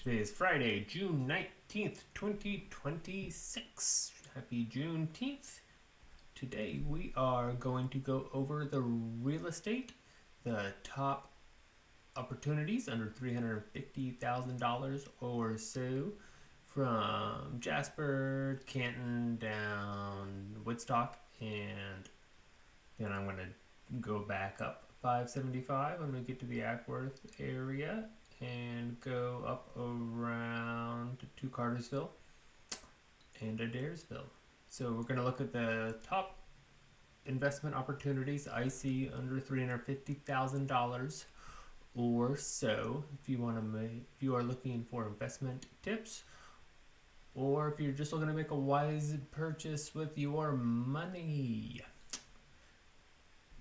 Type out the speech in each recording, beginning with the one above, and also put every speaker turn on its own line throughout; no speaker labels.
Today is Friday, June 19th, 2026. Happy Juneteenth. Today we are going to go over the real estate, the top opportunities under $350,000 or so from Jasper, Canton, down Woodstock, and then I'm going to go back up 575. I'm going to get to the Ackworth area and go up around to Cartersville and Adairsville. So we're going to look at the top investment opportunities I see under $350,000 or so. If you want to if you are looking for investment tips, or if you're just looking to make a wise purchase with your money.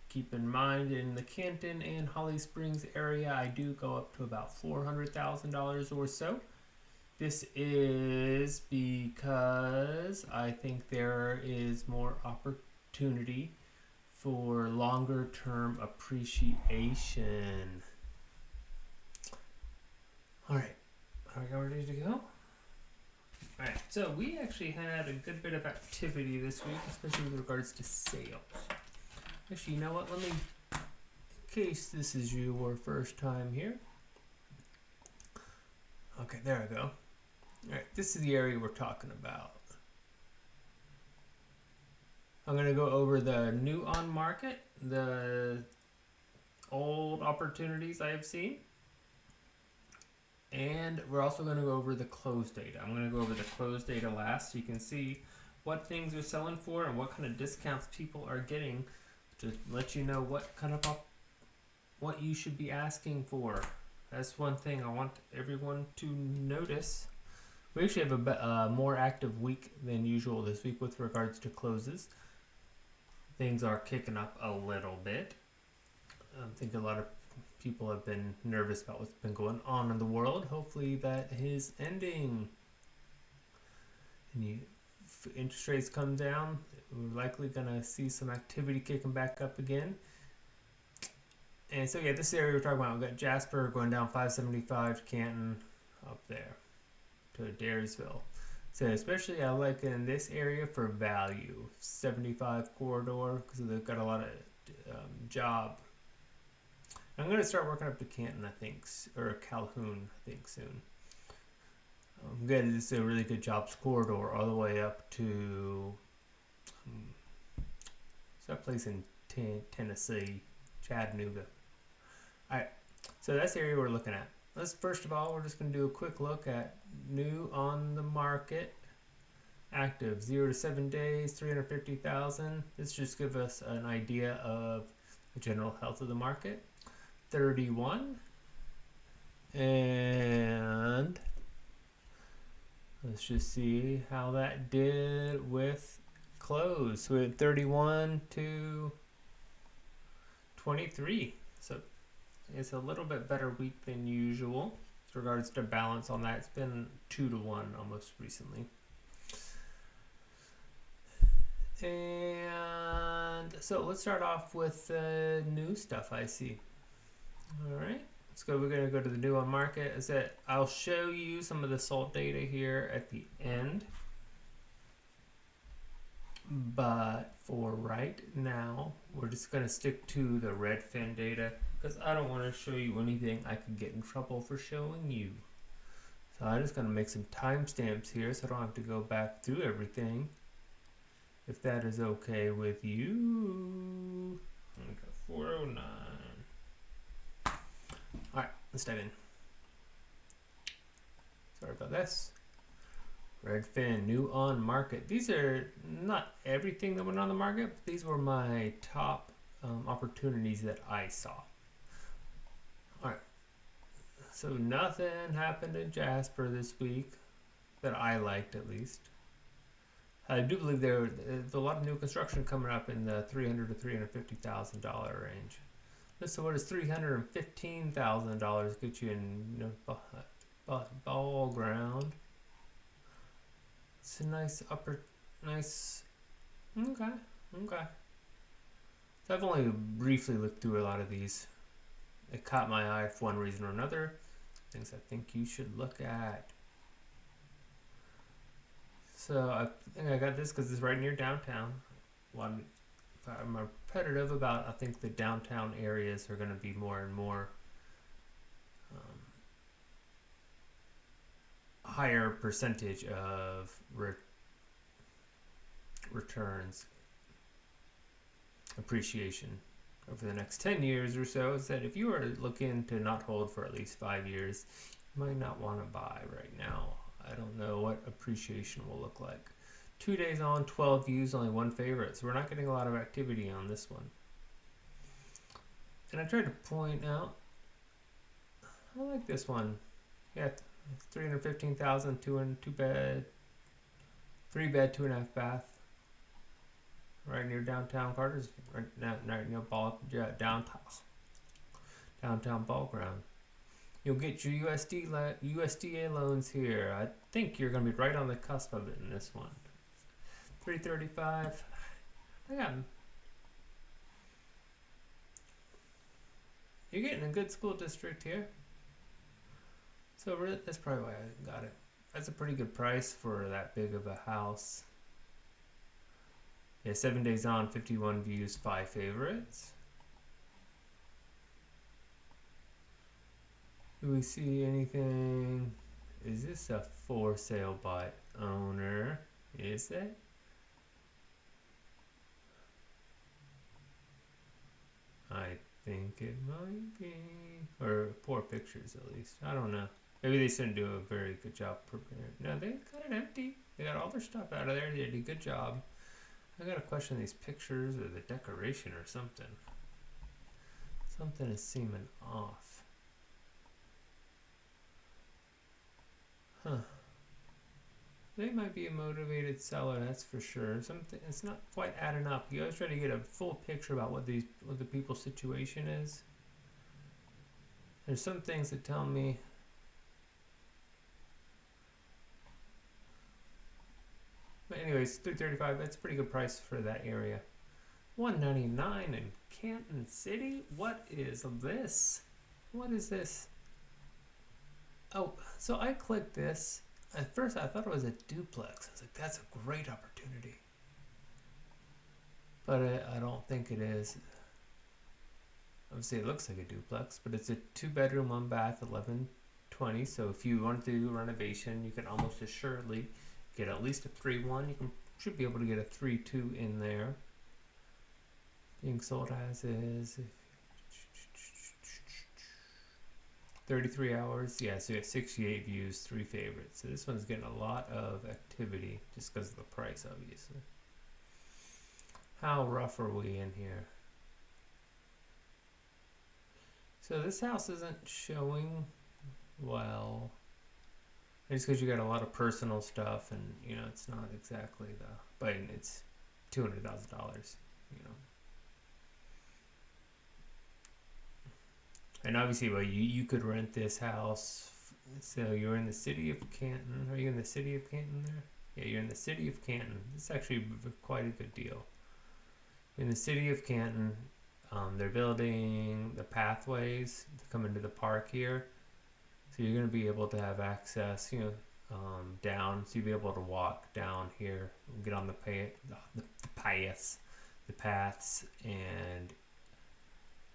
Keep in mind, in the Canton and Holly Springs area, I do go up to about $400,000 or so. This is because I think there is more opportunity for longer term appreciation. Alright, are we ready to go? Alright, so we actually had a good bit of activity this week, especially with regards to sales. Actually, you know what? Let me, in case this is your first time here. Okay, there I go. Alright, this is the area we're talking about. I'm going to go over the new on market, the old opportunities I have seen, and we're also going to go over the close data. I'm going to go over the close data last so you can see what things are selling for and what kind of discounts people are getting, to let you know what kind of what you should be asking for. That's one thing I want everyone to notice. We actually have a more active week than usual this week with regards to closes. Things are kicking up a little bit. I think a lot of people have been nervous about what's been going on in the world. Hopefully that is ending. And if interest rates come down, we're likely going to see some activity kicking back up again. And so, yeah, this area we're talking about, we've got Jasper going down 575, Canton up there to Adairsville. So, especially I like in this area for value, 75 corridor, because they've got a lot of job. I'm going to start working up to Canton, I think, or Calhoun, I think, soon. Good, this is a really good jobs corridor all the way up to that place in Tennessee, Chattanooga. Alright, so that's the area we're looking at. First of all, we're just going to do a quick look at new on the market, active 0 to 7 days, 350,000. This just gives us an idea of the general health of the market. 31, and let's just see how that did with close. So we had 31 to 23. So it's a little bit better week than usual with regards to balance on that. It's been 2 to 1 almost recently. And so let's start off with the new stuff I see. Alright, let's go. We're going to go to the new on market. As that, I'll show you some of the SALT data here at the end. But for right now, we're just going to stick to the Redfin data because I don't want to show you anything I could get in trouble for showing you. So I'm just going to make some timestamps here so I don't have to go back through everything. If that is okay with you. Okay, 409. Alright, let's dive in. Sorry about this. Redfin, new on market. These are not everything that went on the market, but these were my top opportunities that I saw. Alright, so nothing happened in Jasper this week that I liked, at least. I do believe there's a lot of new construction coming up in the $300,000 to $350,000 range. So what does $315,000 get you in ball ground? It's a nice nice. Okay. So I've only briefly looked through a lot of these. It caught my eye for one reason or another. things I think you should look at. So I think I got this because it's right near downtown. One, if I'm repetitive about, I think the downtown areas are going to be more and more higher percentage of returns appreciation over the next 10 years or so. Is that if you are looking to not hold for at least 5 years, you might not want to buy right now. I don't know what appreciation will look like. 2 days on, 12 views, only 1 favorite, so we're not getting a lot of activity on this one. And I tried to point out, I like this one. Yeah, 315,000, 2 bed, 3 bed, 2.5 bath. Right near downtown Cartersville, right near downtown ball ground. You'll get your USDA loans here. I think you're going to be right on the cusp of it in this one. 335. You're getting a good school district here. So that's probably why I got it. That's a pretty good price for that big of a house. Yeah, 7 days on, 51 views, 5 favorites. Do we see anything? Is this a for sale by owner? Is it? I think it might be. Or poor pictures, at least. I don't know. Maybe they didn't do a very good job preparing. No, they got it empty. They got all their stuff out of there. They did a good job. I gotta question these pictures or the decoration or something. Something is seeming off. Huh. They might be a motivated seller, that's for sure. Something it's not quite adding up. You always try to get a full picture about what the people's situation is. There's some things that tell me but anyways, $335, that's a pretty good price for that area. $199 in Canton City? What is this? What is this? Oh, so I clicked this. At first I thought it was a duplex. I was like, that's a great opportunity. But I don't think it is. Obviously it looks like a duplex, but it's a 2-bedroom, 1 bath, 1120. So if you want to do renovation, you can almost assuredly get at least a 3-1. You should be able to get a 3-2 in there. Being sold as is. 33 hours. Yeah, so you have 68 views, 3 favorites. So this one's getting a lot of activity just because of the price, obviously. How rough are we in here? So this house isn't showing well. Just because you got a lot of personal stuff, and you know it's not exactly but it's $200,000. You know, and obviously, well, you could rent this house. So you're in the city of Canton. Are you in the city of Canton there? Yeah, you're in the city of Canton. It's actually quite a good deal. In the city of Canton, they're building the pathways to come into the park here. So you're going to be able to have access, you know, down. So you'll be able to walk down here, get on the paths, and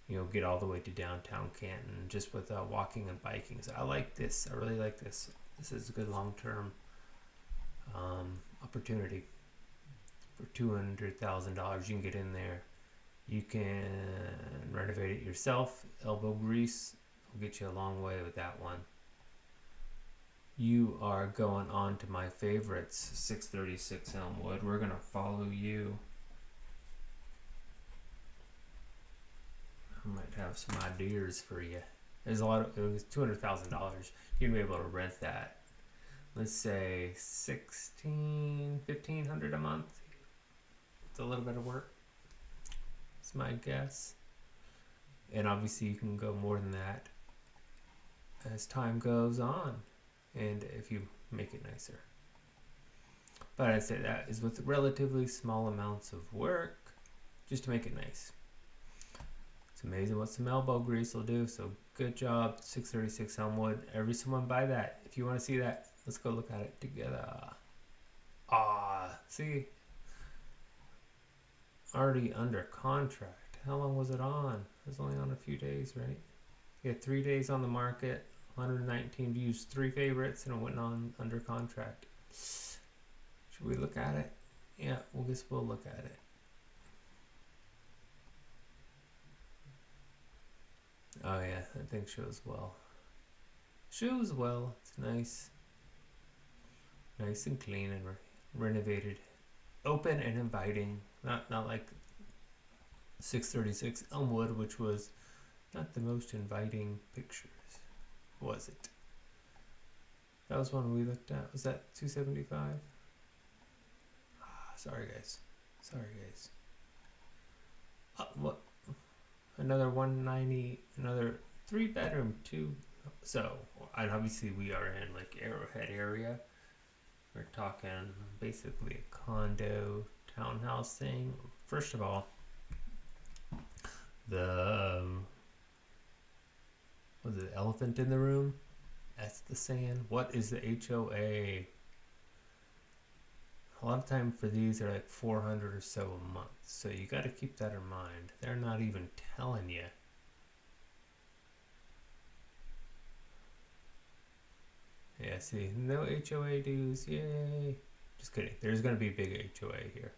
you know, get all the way to downtown Canton just with walking and biking. So I like this. I really like this. This is a good long-term opportunity. For $200,000, you can get in there. You can renovate it yourself. Elbow grease will get you a long way with that one. You are going on to my favorites, 636 Elmwood. We're going to follow you. I might have some ideas for you. There's a lot of, it was $200,000. You're going to be able to rent that. Let's say $1,500 a month. It's a little bit of work. That's my guess. And obviously you can go more than that as time goes on, and if you make it nicer. But I'd say that is with relatively small amounts of work just to make it nice. It's amazing what some elbow grease will do, so Good job, 636 Elmwood. Someone buy that. If you want to see that, let's go look at it together. See? Already under contract. How long was it on? It was only on a few days, right? Yeah, 3 days on the market, 119 views, 3 favorites, and it went on under contract. Should we look at it? Yeah, we'll look at it. Oh yeah, that thing shows well. Shows well. It's nice. Nice and clean and renovated. Open and inviting. Not like 636 Elmwood, which was not the most inviting pictures, was it? That was one we looked at. Was that 275? Sorry guys. What? Another 190. Another 3-bedroom, 2. So, and obviously we are in like Arrowhead area. We're talking basically a condo townhouse thing. First of all, the was it elephant in the room? That's the saying. What is the HOA? A lot of time for these are like 400 or so a month. So you got to keep that in mind. They're not even telling you. Yeah, see, no HOA dues, yay. Just kidding, there's gonna be a big HOA here.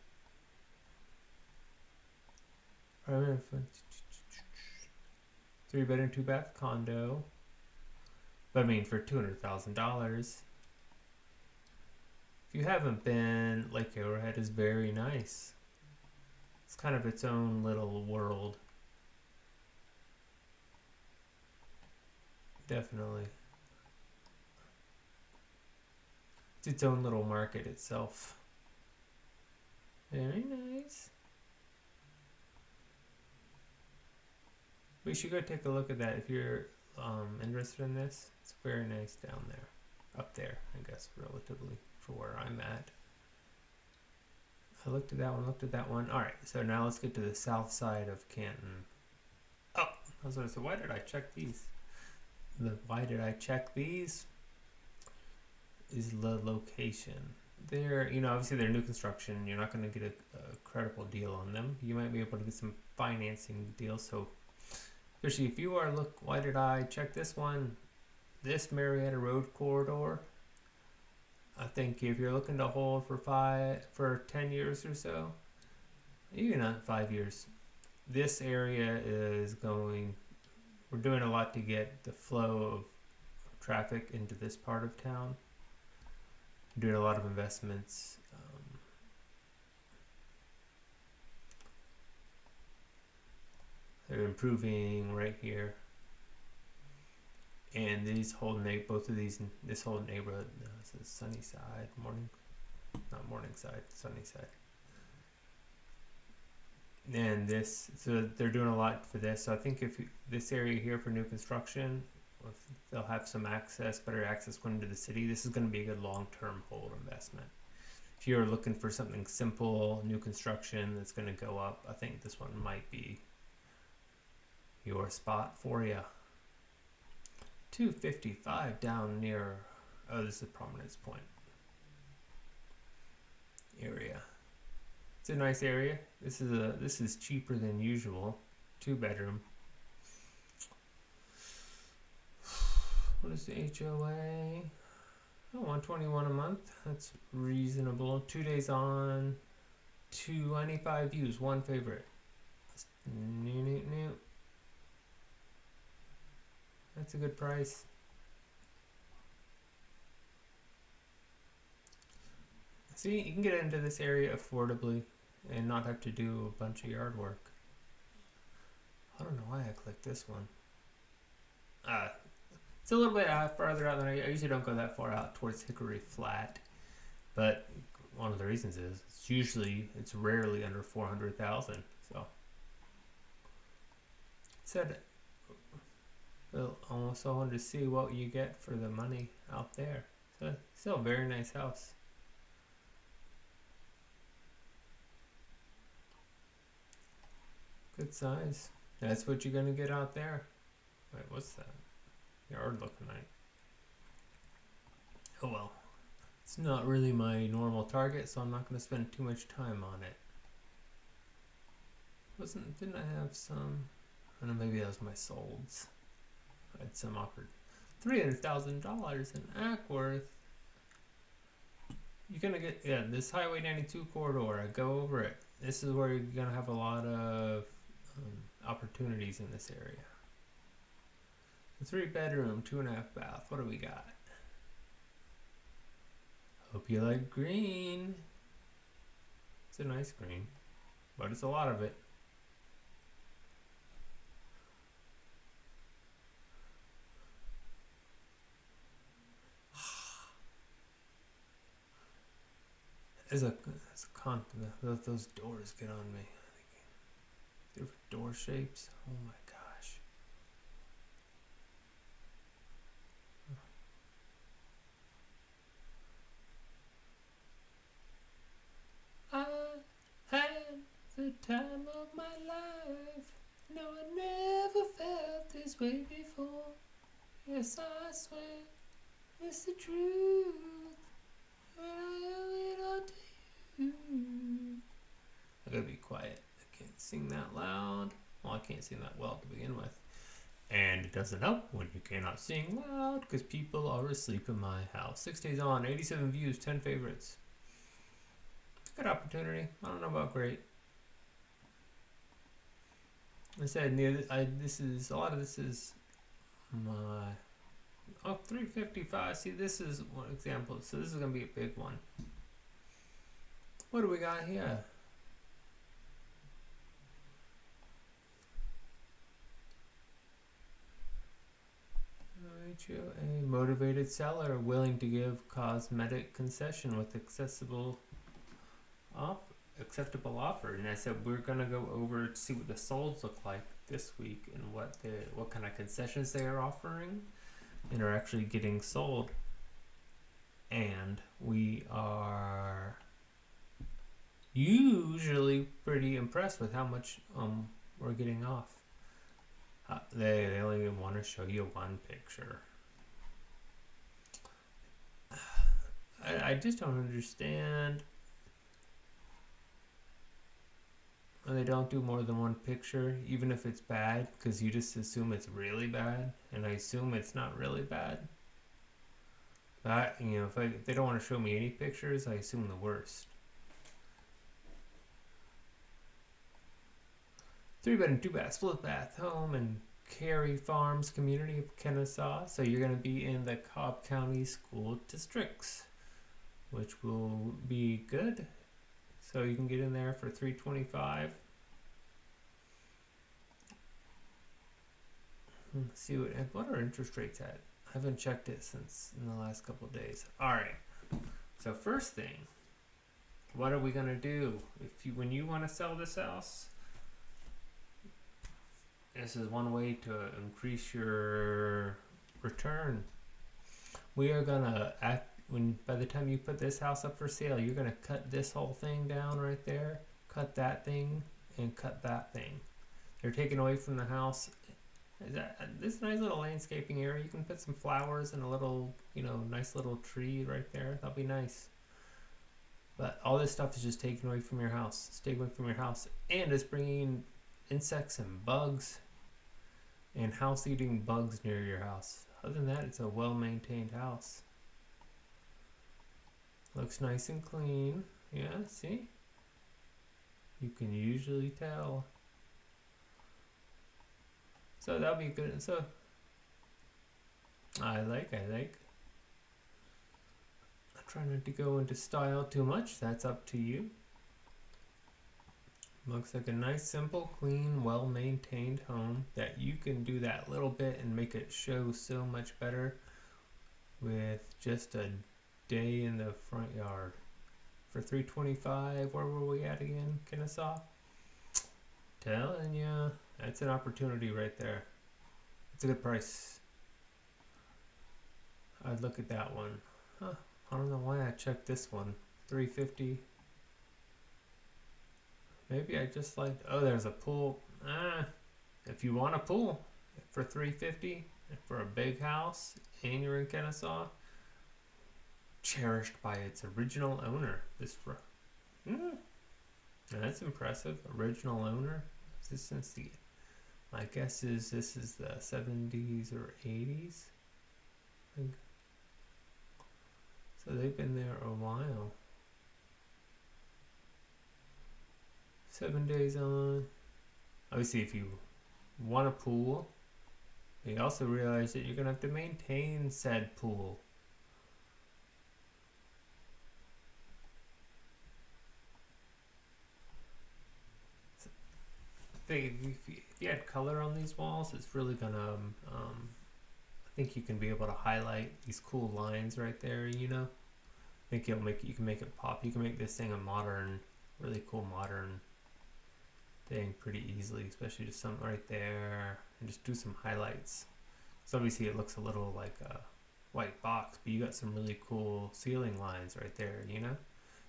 3-bedroom, 2-bath condo. But I mean, for $200,000. If you haven't been, Lake Arrowhead is very nice. It's kind of its own little world. Definitely. It's its own little market itself. Very nice. We should go take a look at that if you're interested in this. It's very nice down there. Up there, I guess, relatively, for where I'm at. I looked at that one. Alright, so now let's get to the south side of Canton. Oh, I was going to say, why did I check these? Is the location. They're, obviously they're new construction. You're not going to get a credible deal on them. You might be able to get some financing deals. So, especially if you are, why did I check this one? This Marietta Road corridor. I think if you're looking to hold for 10 years or so, even not 5 years, this area we're doing a lot to get the flow of traffic into this part of town. Doing a lot of investments. They're improving right here, and this whole neighborhood is Sunnyside, Sunnyside. And so they're doing a lot for this. So I think this area here for new construction, they'll have some better access going into the city. This is going to be a good long-term hold investment. If you're looking for something simple, new construction that's going to go up, I think this one might be your spot for you. 255 down near, this is Prominence Point area. It's a nice area. This is cheaper than usual. 2-bedroom. What is the HOA? Oh, 121 a month. That's reasonable. 2 days on, 295 views, 1 favorite. New. That's a good price. See, you can get into this area affordably and not have to do a bunch of yard work. I don't know why I clicked this one. It's a little bit farther out than I usually don't go that far out towards Hickory Flat, but one of the reasons is it's rarely under 400,000. So said almost I wanted to see what you get for the money out there. So still a very nice house. Good size. That's what you're gonna get out there. Wait, what's that? Yard looking like. Oh well. It's not really my normal target, so I'm not going to spend too much time on it. Didn't I have some? I don't know, maybe that was my solds. I had some offered. $300,000 in Ackworth. You're gonna get, yeah, this Highway 92 corridor. I go over it. This is where you're gonna have a lot of opportunities in this area. A 3-bedroom, 2.5 bath. What do we got? Hope you like green. It's a nice green, but it's a lot of it. Those doors get on me. Different door shapes. Oh my gosh. I had the time of my life. No, I never felt this way before. Yes, I swear it's the truth. I owe it all to you. I gotta be quiet. I can't sing that loud. Well, I can't sing that well to begin with. And it doesn't help when you cannot sing loud because people are asleep in my house. 6 days on, 87 views, 10 favorites. Good opportunity. I don't know about great. I said a lot of this is my 355. See, this is one example. So this is gonna be a big one. What do we got here? A motivated seller willing to give cosmetic concession with acceptable offer. And I said we're gonna go over to see what the solds look like this week and what kind of concessions they are offering and are actually getting sold. And we are usually pretty impressed with how much we're getting off. They only want to show you one picture. I just don't understand. They don't do more than one picture, even if it's bad, because you just assume it's really bad, and I assume it's not really bad. But if they don't want to show me any pictures, I assume the worst. 3-bedroom, 2-bath, split bath home in Cary Farms community of Kennesaw. So you're going to be in the Cobb County school districts, which will be good. So you can get in there for $325. Let's see what are interest rates at. I haven't checked it since in the last couple of days. All right. So first thing, what are we gonna do when you want to sell this house? This is one way to increase your return. We are gonna by the time you put this house up for sale, you're gonna cut this whole thing down right there, cut that thing, and cut that thing. They're taking away from the house. This nice little landscaping area. You can put some flowers and a little, nice little tree right there. That'll be nice. But all this stuff is just taken away from your house. It's taken away from your house, and it's bringing insects and bugs and house-eating bugs near your house. Other than that, it's a well-maintained house. Looks nice and clean. Yeah, see? You can usually tell. So that'll be good. So I like. I'm trying not to go into style too much. That's up to you. Looks like a nice, simple, clean, well-maintained home that you can do that little bit and make it show so much better with just a day in the front yard. For $325, where were we at again? Kennesaw? Telling ya, that's an opportunity right there. It's a good price. I'd look at that one. Huh, I don't know why I checked this one. $350. Maybe I just like, there's a pool. If you want a pool, for $350 for a big house and you're in Kennesaw. Cherished by its original owner. That's impressive. Original owner. This since the, my guess is this is the 70s or 80s. I think. So they've been there a while. 7 days on. Obviously, if you want a pool, you also realize that you're going to have to maintain said pool. If you add color on these walls, it's really going to, I think you can be able to highlight these cool lines right there, you know? I think you can make it pop. You can make this thing a modern, really cool modern thing pretty easily, especially just something right there, and just do some highlights. So obviously it looks a little like a white box, but you got some really cool ceiling lines right there, you know?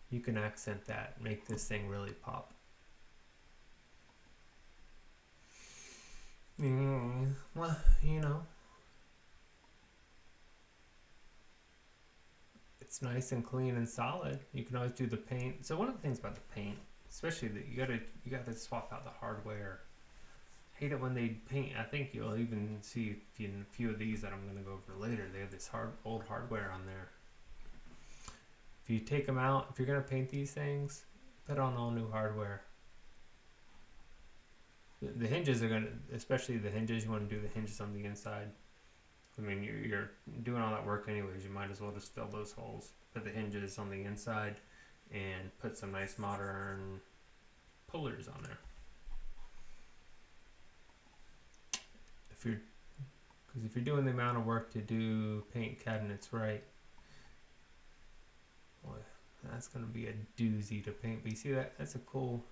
You can accent that, make this thing really pop. Well, you know, it's nice and clean and solid. You can always do the paint. So one of the things about the paint, especially that you gotta swap out the hardware. I hate it when they paint. I think you'll even see in a few of these that I'm gonna go over later. They have this old hardware on there. If you take them out, if you're gonna paint these things, put on all new hardware. The hinges are gonna, especially the hinges. You want to do the hinges on the inside. I mean, you're doing all that work anyways. You might as well just fill those holes. Put the hinges on the inside, and put some nice modern pullers on there. Because if you're doing the amount of work to do paint cabinets right, boy, that's gonna be a doozy to paint. But you see that? That's a cool.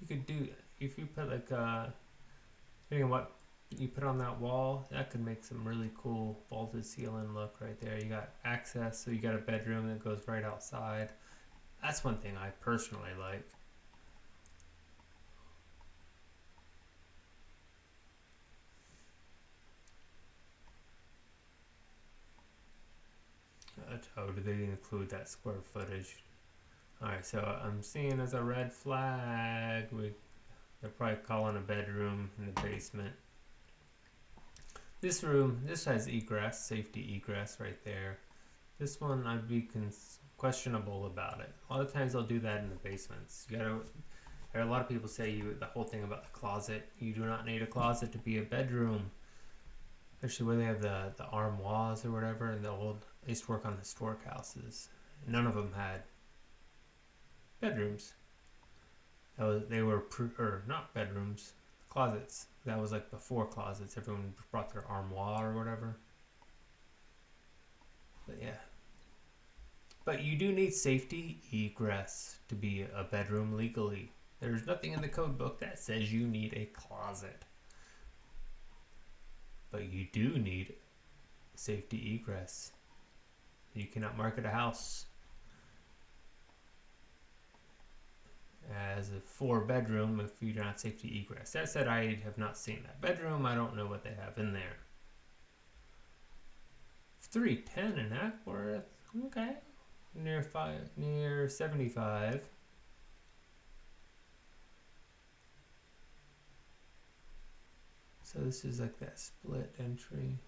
You could do if you put like depending on what you put on that wall, that could make some really cool vaulted ceiling look right there. You got access, so you got a bedroom that goes right outside. That's one thing I personally like. Oh, did they include that square footage? Alright, so I'm seeing as a red flag. They're probably calling a bedroom in the basement. This room, this has egress, safety egress right there. This one I'd be questionable about it. A lot of times they'll do that in the basements. There are a lot of people say the whole thing about the closet. You do not need a closet to be a bedroom. Especially where they have the armoires or whatever. And I used to work on historic houses. None of them had bedrooms. They were not bedrooms, closets. That was like before closets. Everyone brought their armoire or whatever. But yeah. But you do need safety egress to be a bedroom legally. There's nothing in the code book that says you need a closet. But you do need safety egress. You cannot market a house as a 4-bedroom if you do not safety egress. That said, I have not seen that bedroom. I don't know what they have in there. 310 in Ackworth. Okay. Near 75. So this is like that split entry.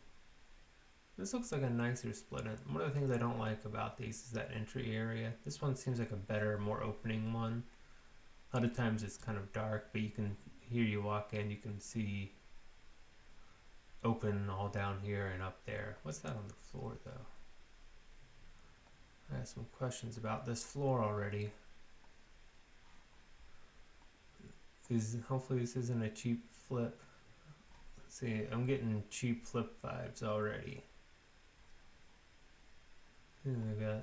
This looks like a nicer split. One of the things I don't like about these is that entry area. This one seems like a better, more opening one. A lot of times it's kind of dark, but here you walk in, you can see open all down here and up there. What's that on the floor though? I have some questions about this floor already. Hopefully this isn't a cheap flip. Let's see, I'm getting cheap flip vibes already. And we got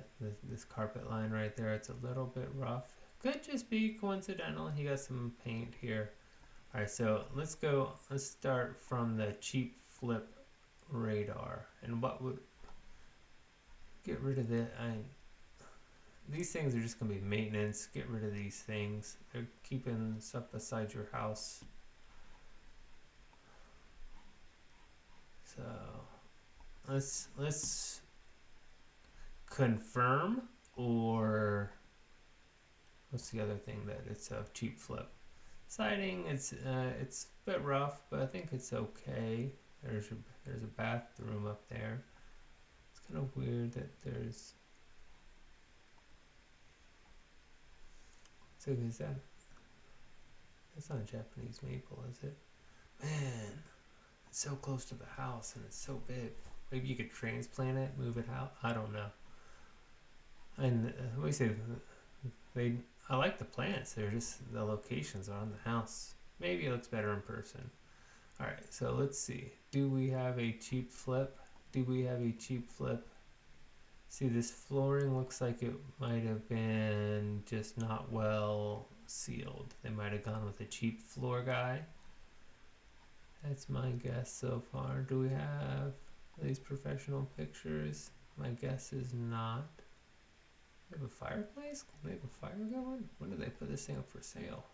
this carpet line right there. It's a little bit rough. Could just be coincidental. You got some paint here. Alright, so let's start from the cheap flip radar. And what would get rid of these things are just gonna be maintenance. Get rid of these things. They're keeping stuff beside your house. So let's confirm, or what's the other thing that it's a cheap flip? Siding, it's a bit rough, but I think it's okay. There's a bathroom up there. It's kind of weird that there's. So is that? That's not a Japanese maple, is it? Man, it's so close to the house and it's so big. Maybe you could transplant it, move it out. I don't know. And let me say, I like the plants. They're just the locations are on the house. Maybe it looks better in person. All right, so let's see. Do we have a cheap flip? Do we have a cheap flip? See, this flooring looks like it might have been just not well sealed. They might have gone with a cheap floor guy. That's my guess so far. Do we have these professional pictures? My guess is not. We have a fireplace? Can they have a fire going? When did they put this thing up for sale?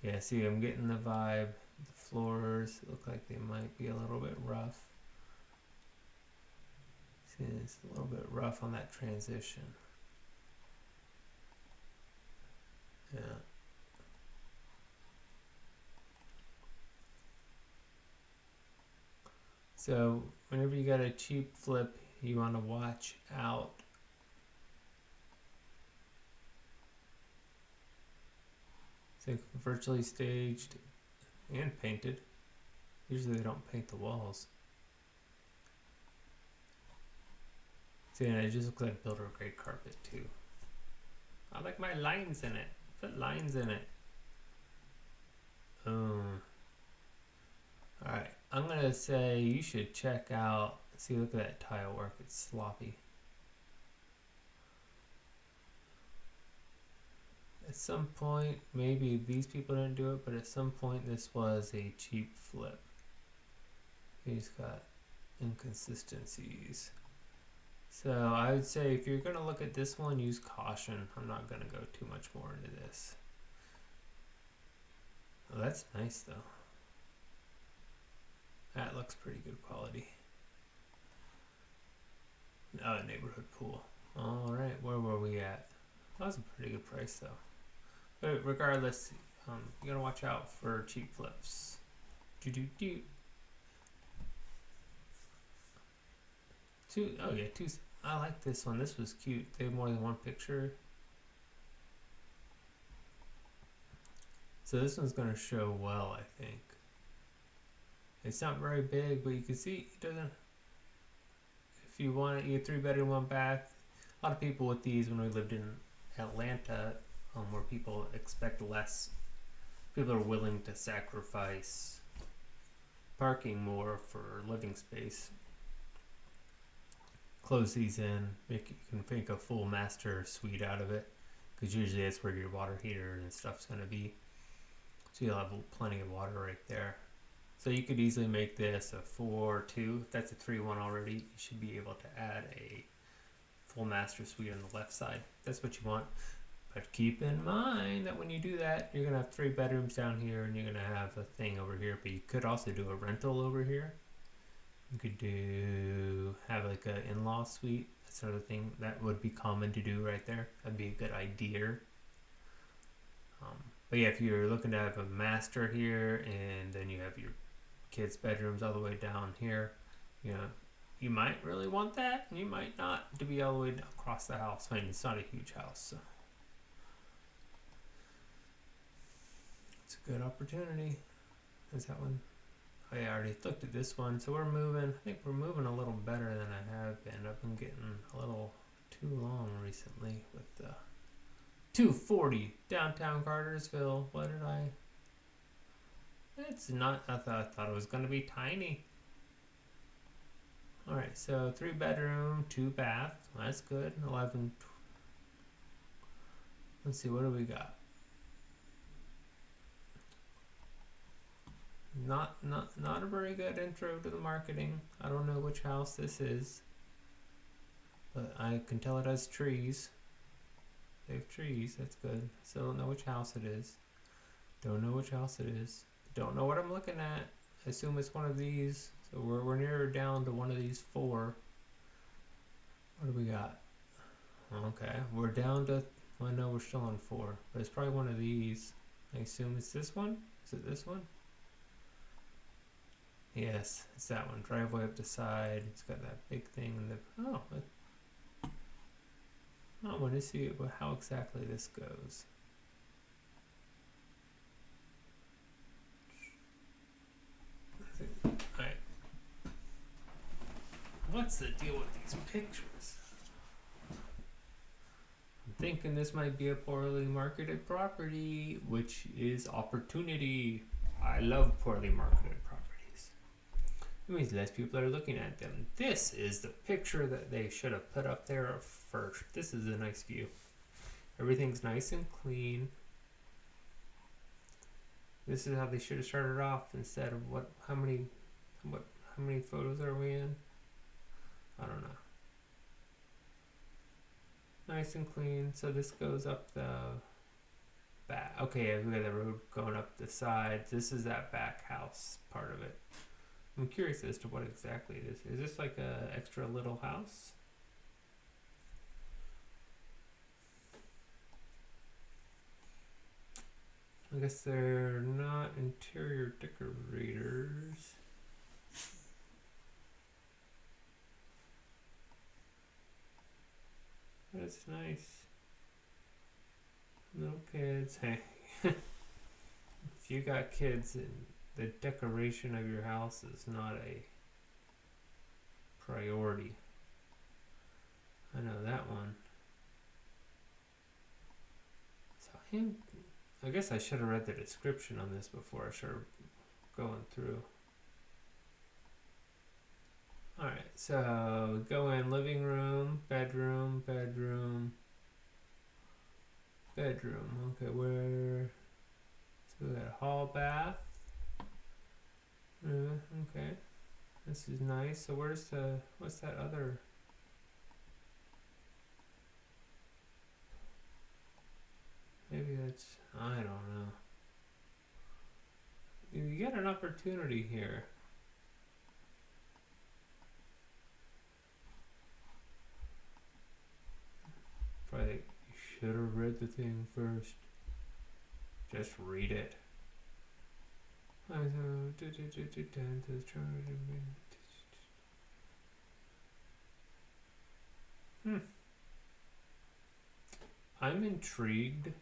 Yeah, see, I'm getting the vibe. The floors look like they might be a little bit rough. See, it's a little bit rough on that transition. Yeah. So whenever you got a cheap flip, you want to watch out. So virtually staged and painted. Usually they don't paint the walls. See, and it just looks like builder grade carpet too. I like my lines in it. Put lines in it. Alright, I'm gonna say you should check out. See, look at that tile work. It's sloppy. At some point, maybe these people didn't do it, but at some point this was a cheap flip. He's got inconsistencies. So I would say if you're gonna look at this one, use caution. I'm not gonna go too much more into this. Oh, that's nice though. That looks pretty good quality. Neighborhood pool. Alright, where were we at? That was a pretty good price though. But regardless, you gotta watch out for cheap flips. Two. I like this one. This was cute. They have more than one picture. So this one's gonna show well, I think. It's not very big, but you can see it doesn't. If you want it, you get 3 bedroom, 1 bath. A lot of people with these, when we lived in Atlanta, where people expect less, people are willing to sacrifice parking more for living space. Close these in, you can make a full master suite out of it, because usually that's where your water heater and stuff's going to be. So you'll have plenty of water right there. So you could easily make this a 4-2. If that's a 3-1 already, you should be able to add a full master suite on the left side. That's what you want. But keep in mind that when you do that, you're going to have 3 bedrooms down here and you're going to have a thing over here. But you could also do a rental over here. You could have like an in-law suite, that sort of thing. That would be common to do right there. That'd be a good idea. But yeah, if you're looking to have a master here and then you have your kids' bedrooms all the way down here, you know, you might really want that, and you might not, to be all the way across the house. I mean, it's not a huge house, so it's a good opportunity. Is that one? Oh yeah, I already looked at this one. So we're moving. I think we're moving a little better than I have been. I've been getting a little too long recently with the 240 downtown Cartersville. What did I? It's not. I thought it was going to be tiny. All right, so 3 bedroom, 2 bath. That's good. 11. Let's see. What do we got? Not a very good intro to the marketing. I don't know which house this is, but I can tell it has trees. They have trees. That's good. Still don't know which house it is. Don't know which house it is. Don't know what I'm looking at. I assume it's one of these. So we're near down to one of these four. What do we got? Okay, we're down to. Well, no, we're still on four, but it's probably one of these. I assume it's this one. Is it this one? Yes, it's that one. Driveway up the side. It's got that big thing in the. Oh, I want to see how exactly this goes. Alright. What's the deal with these pictures? I'm thinking this might be a poorly marketed property, which is opportunity. I love poorly marketed properties. It means less people are looking at them. This is the picture that they should have put up there first. This is a nice view. Everything's nice and clean. This is how they should have started off instead of how many photos are we in? I don't know. Nice and clean. So this goes up the back. Okay, we got the road going up the side. This is that back house part of it. I'm curious as to what exactly it is. Is this like a extra little house? I guess they're not interior decorators. That's nice. Little kids. Hey, if you got kids, and the decoration of your house is not a priority. I know that one. So I guess I should have read the description on this before I started going through. Alright, so go in living room, bedroom, bedroom, bedroom. Okay, so we got a hall bath. Okay, this is nice. So what's that other? Maybe that's, I don't know. You got an opportunity here. Probably you should have read the thing first. Just read it. I'm intrigued.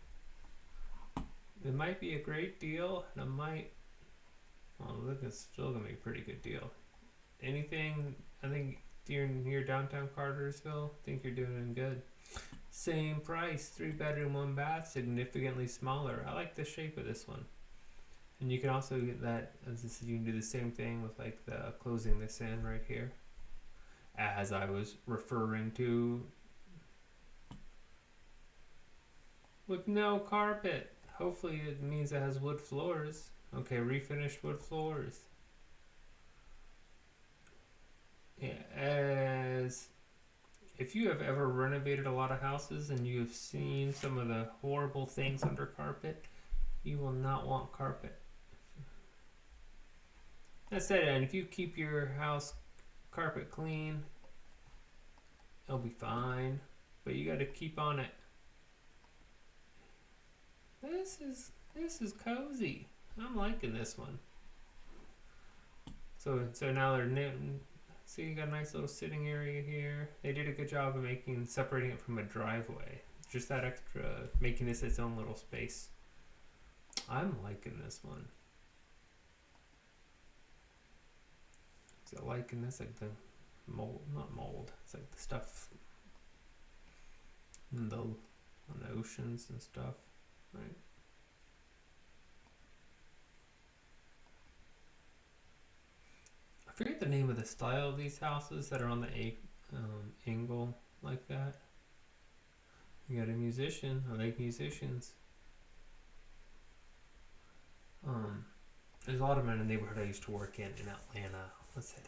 It might be a great deal, and look, it's still gonna be a pretty good deal. Anything, I think you're near downtown Cartersville, I think you're doing good. Same price, 3-bedroom, 1 bath, significantly smaller. I like the shape of this one. And you can also get that, you can do the same thing with like the closing this in right here. As I was referring to, with no carpet. Hopefully it means it has wood floors. Okay, refinished wood floors. Yeah, as if you have ever renovated a lot of houses and you have seen some of the horrible things under carpet, you will not want carpet. That's it, and if you keep your house carpet clean, it'll be fine. But you got to keep on it. This is cozy. I'm liking this one. So now they're knitting. See, you got a nice little sitting area here. They did a good job of separating it from a driveway. Just that extra, making this its own little space. I'm liking this one. So liking this, like the mold, not mold. It's like the stuff on the oceans and stuff, right? I forget the name of the style of these houses that are on the angle like that. You got a musician. I like musicians. There's a lot of them in the neighborhood I used to work in Atlanta. What's it?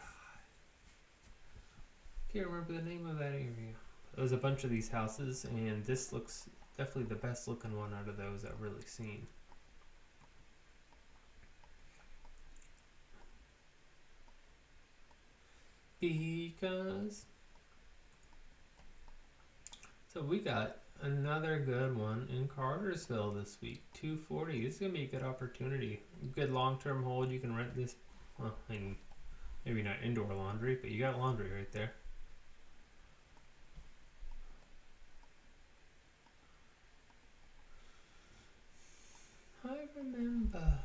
Can't remember the name of that area. There's a bunch of these houses, and this looks definitely the best looking one out of those I've really seen. because so we got another good one in Cartersville this week. 240. This is gonna be a good opportunity. Good long-term hold. You can rent this. Well, and maybe not indoor laundry, but you got laundry right there. I remember.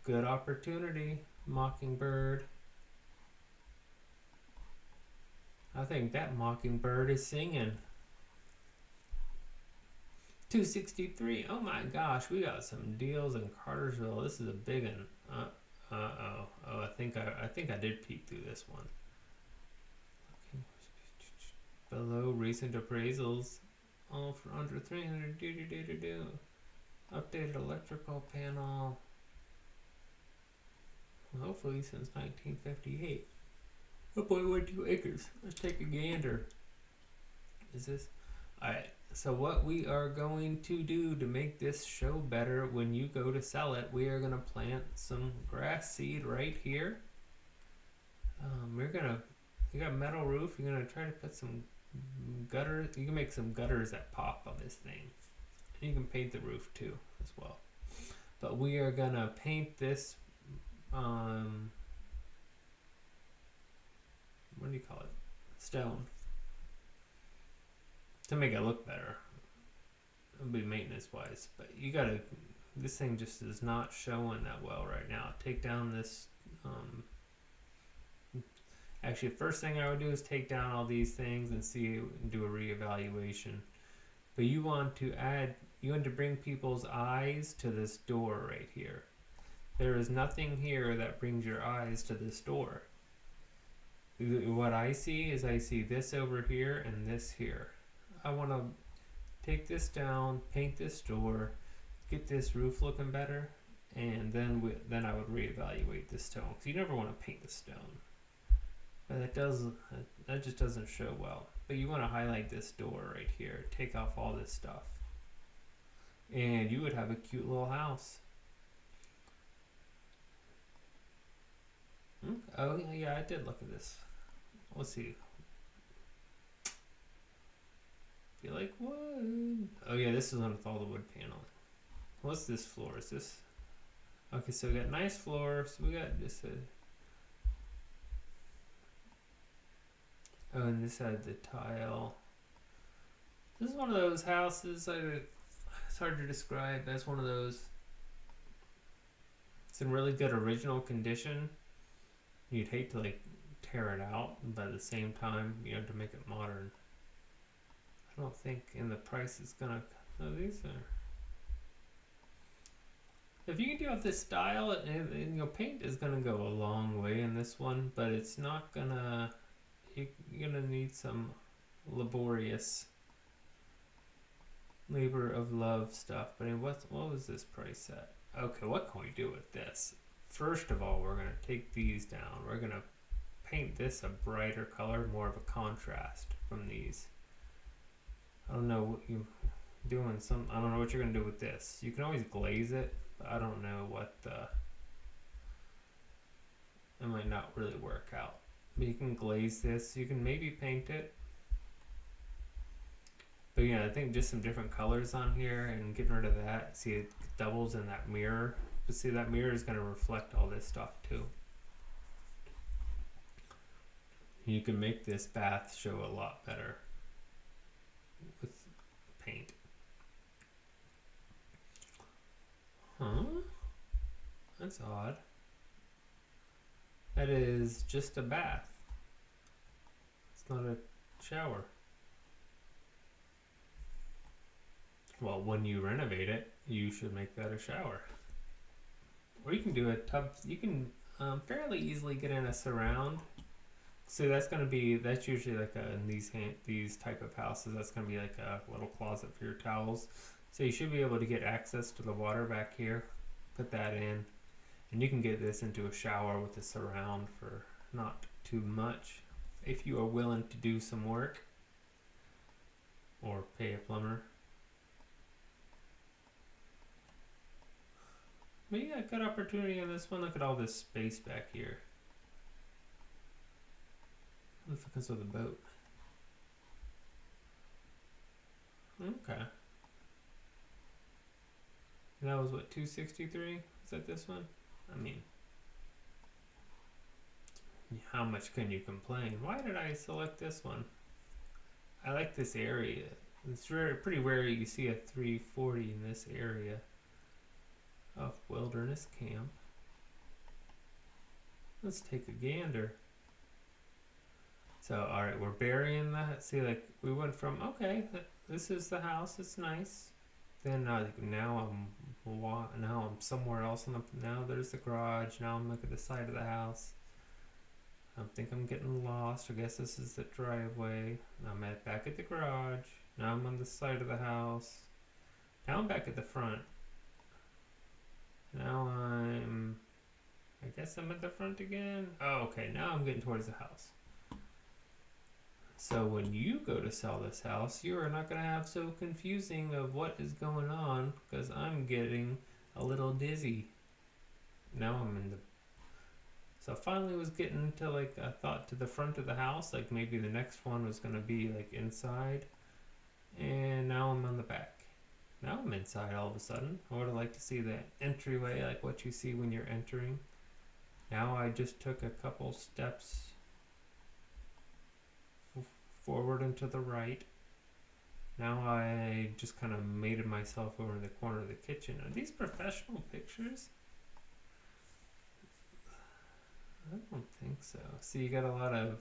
Good opportunity. Mockingbird. I think that mockingbird is singing. 263. Oh my gosh, we got some deals in Cartersville. This is a big one. Oh. I think I did peek through this one. Below recent appraisals, all for under 300. Updated electrical panel. Hopefully since 1958. Oh boy, 2 acres. Let's take a gander. Is this? Alright, so what we are going to do to make this show better when you go to sell it, we are going to plant some grass seed right here. You got metal roof, you're going to try to put some gutters. You can make some gutters that pop on this thing. And you can paint the roof too as well. But we are going to paint this, what do you call it? Stone. To make it look better. It'll be maintenance wise. But you gotta, this thing just is not showing that well right now. Take down this, actually first thing I would do is take down all these things and do a reevaluation. But you want to bring people's eyes to this door right here. There is nothing here that brings your eyes to this door. What I see is this over here and this here. I want to take this down, paint this door, get this roof looking better, and then I would reevaluate this stone. Because you never want to paint the stone. But that just doesn't show well. But you want to highlight this door right here. Take off all this stuff. And you would have a cute little house. Oh yeah, I did look at this. Let's see. Feel like wood. Oh yeah, this is one with all the wood paneling. What's this floor? Is this? Okay, so we got nice floor. So we got just a. Oh, and this had the tile. This is one of those houses. It's hard to describe. That's one of those. It's in really good original condition. You'd hate to like tear it out, but at the same time, you know, to make it modern. I don't think in the price it's gonna. Oh, these are. If you can do with this style, and you know, paint is gonna go a long way in this one, but it's not gonna. You're gonna need some laborious labor of love stuff. But what was this price at? Okay, what can we do with this? First of all, we're gonna take these down. We're gonna paint this a brighter color, more of a contrast from these. I don't know what you doing. I don't know what you're gonna do with this. You can always glaze it, but I don't know what it might not really work out. But you can glaze this. You can maybe paint it. But yeah, I think just some different colors on here and getting rid of that. See, it doubles in that mirror. But see, that mirror is gonna reflect all this stuff too. You can make this bath show a lot better with paint. Huh? That's odd. That is just a bath. It's not a shower. Well, when you renovate it, you should make that a shower. Or you can do a tub. You can fairly easily get in a surround. So that's usually like in these type of houses, that's gonna be like a little closet for your towels. So you should be able to get access to the water back here. Put that in, and you can get this into a shower with a surround for not too much, if you are willing to do some work or pay a plumber. But yeah, good opportunity on this one. Look at all this space back here. What if it comes with a boat? Okay. And that was what, 263? Is that this one? I mean, how much can you complain? Why did I select this one? I like this area. It's pretty rare you see a 340 in this area of wilderness camp. Let's take a gander. So, alright, we're burying that. See, like, we went from, okay, this is the house, it's nice. Then, now I'm somewhere else. Now there's the garage. Now I'm looking at the side of the house. I think I'm getting lost. I guess this is the driveway. I'm back at the garage. Now I'm on the side of the house. Now I'm back at the front. Now I guess I'm at the front again. Oh, okay. Now I'm getting towards the house. So when you go to sell this house, you are not going to have so confusing of what is going on, because I'm getting a little dizzy. Now I'm in the... So I finally was getting to, like, I thought to the front of the house, like maybe the next one was going to be like inside. And now I'm on the back. Now I'm inside all of a sudden. I would have liked to see the entryway, like what you see when you're entering. Now I just took a couple steps forward and to the right. Now I just kind of mated myself over in the corner of the kitchen. Are these professional pictures? I don't think so. See, you got a lot of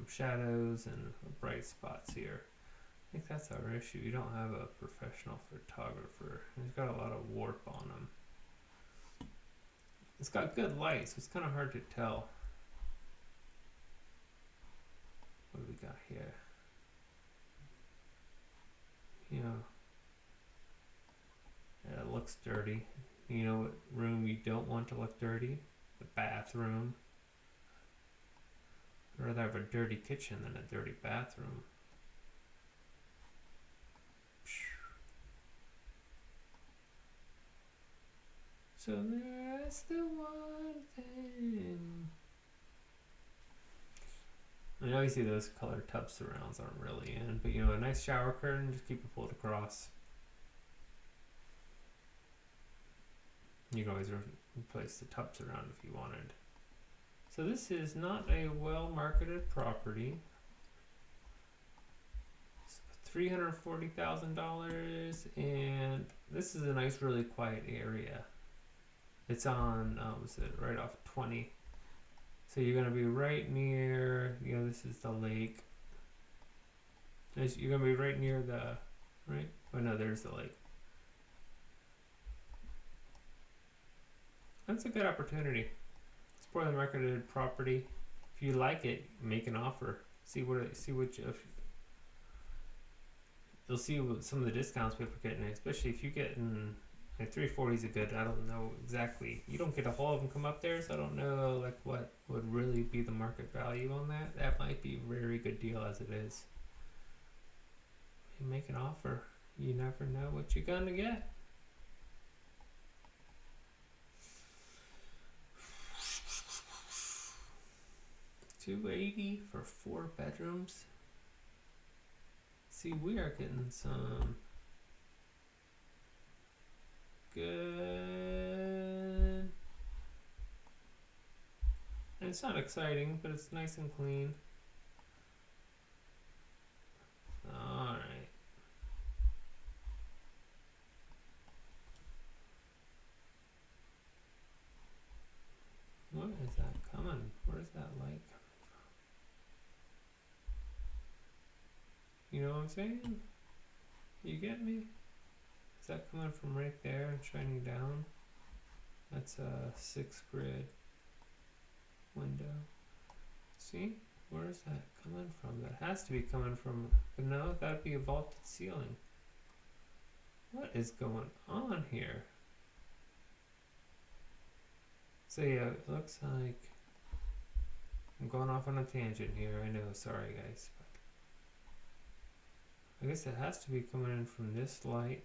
shadows and bright spots here. I think that's our issue. You don't have a professional photographer. He's got a lot of warp on him. It's got good light, so it's kind of hard to tell. What do we got here? You know, yeah, it looks dirty. You know what room you don't want to look dirty? The bathroom. I'd rather have a dirty kitchen than a dirty bathroom. So that's the one thing. I know you see those colored tub surrounds aren't really in, but you know, a nice shower curtain, just keep it pulled across. You can always replace the tub surround if you wanted. So this is not a well-marketed property. $340,000, and this is a nice, really quiet area. It's on, was it right off 20? So you're gonna be right near, you know, this is the lake. You're gonna be right near the, right? Oh no, there's the lake. That's a good opportunity. It's poorly marketed property. If you like it, make an offer. You'll see what some of the discounts people are getting, especially if you get in. Like 340 is a good, I don't know exactly. You don't get a whole of them come up there, so I don't know like what would really be the market value on that. That might be a very good deal as it is. You make an offer. You never know what you're gonna get. $280 for 4 bedrooms. See, we are getting some good. And it's not exciting, but it's nice and clean. Alright. What is that coming? Where's that light coming from? You know what I'm saying? You get me? Is that coming from right there and shining down? That's a 6 grid window. See? Where is that coming from? That has to be coming from, but no, that'd be a vaulted ceiling. What is going on here? So yeah, it looks like I'm going off on a tangent here. I know, sorry guys, but I guess it has to be coming in from this light,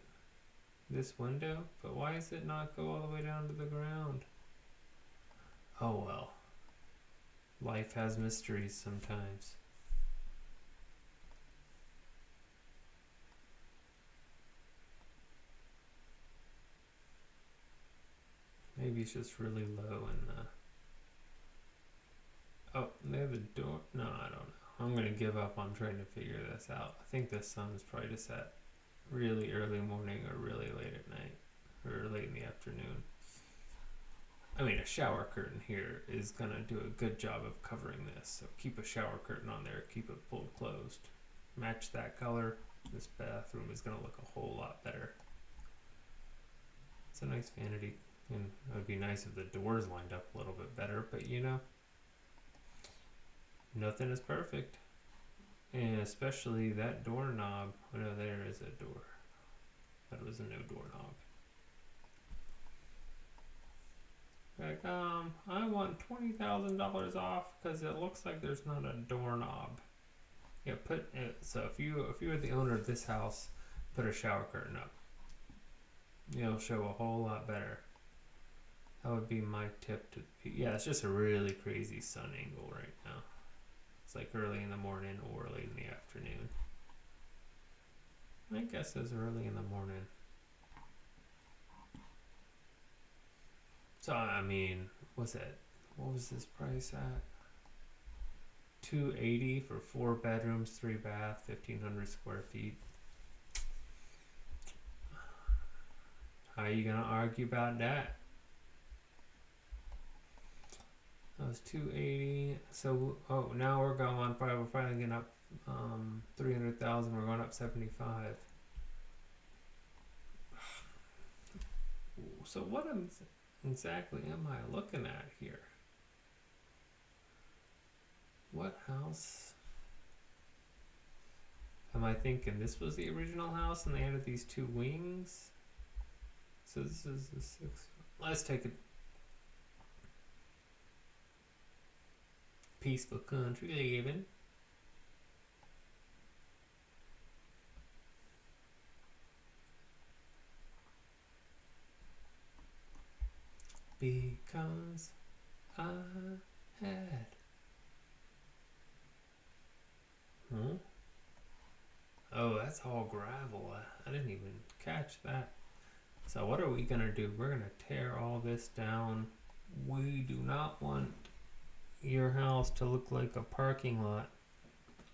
this window, but why does it not go all the way down to the ground? Oh well. Life has mysteries sometimes. he's just really low and oh, they have a door. No, I don't know. I'm gonna give up on trying to figure this out. I think the sun's probably just at really early morning or really late at night or late in the afternoon. I mean, a shower curtain here is gonna do a good job of covering this. So keep a shower curtain on there, keep it pulled closed. Match that color. This bathroom is gonna look a whole lot better. It's a nice vanity, and it would be nice if the doors lined up a little bit better, but you know, nothing is perfect. And especially that doorknob. I know there is a door. That was a no doorknob. Like, I want $20,000 off because it looks like there's not a doorknob. Yeah, put it, so if you were the owner of this house, put a shower curtain up. It'll show a whole lot better. That would be my tip to. Yeah, it's just a really crazy sun angle right now. It's like early in the morning or late in the afternoon. I guess it's early in the morning. So I mean, what's that? What was this price at? $280 for 4 bedrooms, 3 bath, 1,500 square feet. How are you gonna argue about that? That was $280. So now we're going. We're finally getting up 300,000. We're going up 75. So what exactly am I looking at here? What house am I thinking? This was the original house, and they added these 2 wings. So this is the 6. Let's take a peaceful country living. Because I had. Oh, that's all gravel. I didn't even catch that. So what are we gonna do? We're gonna tear all this down. We do not want your house to look like a parking lot.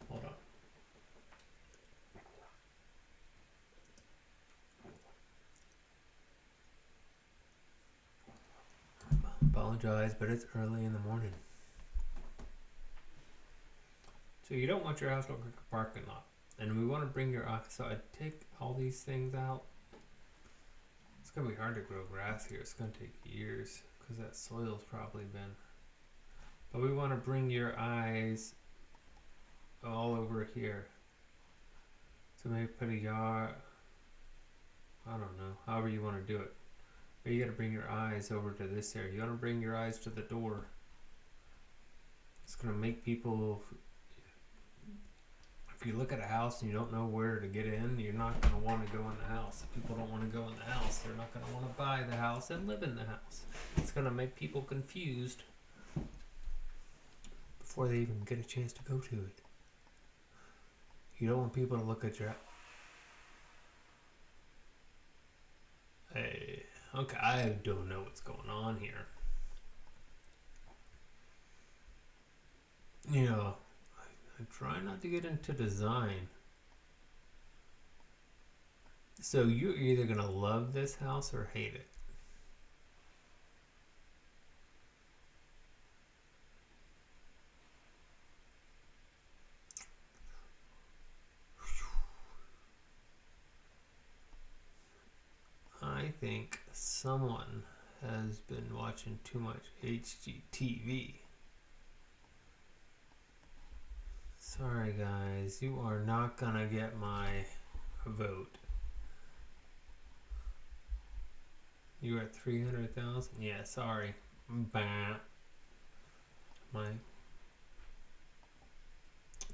Hold on. Apologize, but it's early in the morning. So you don't want your house to look like a parking lot. And we want to bring your so I take all these things out. It's gonna be hard to grow grass here. It's gonna take years because that soil's probably been. But we want to bring your eyes all over here. So maybe put a yard. I don't know. However you want to do it. But you got to bring your eyes over to this area. You want to bring your eyes to the door. It's gonna make people. If you look at a house and you don't know where to get in, you're not going to want to go in the house. If people don't want to go in the house, they're not going to want to buy the house and live in the house. It's going to make people confused before they even get a chance to go to it. You don't want people to look at your... Hey, okay, I don't know what's going on here. You know, I try not to get into design. So you're either gonna love this house or hate it. I think someone has been watching too much HGTV. Sorry guys, you are not gonna get my vote. You are at 300,000? Yeah, sorry. Bah. My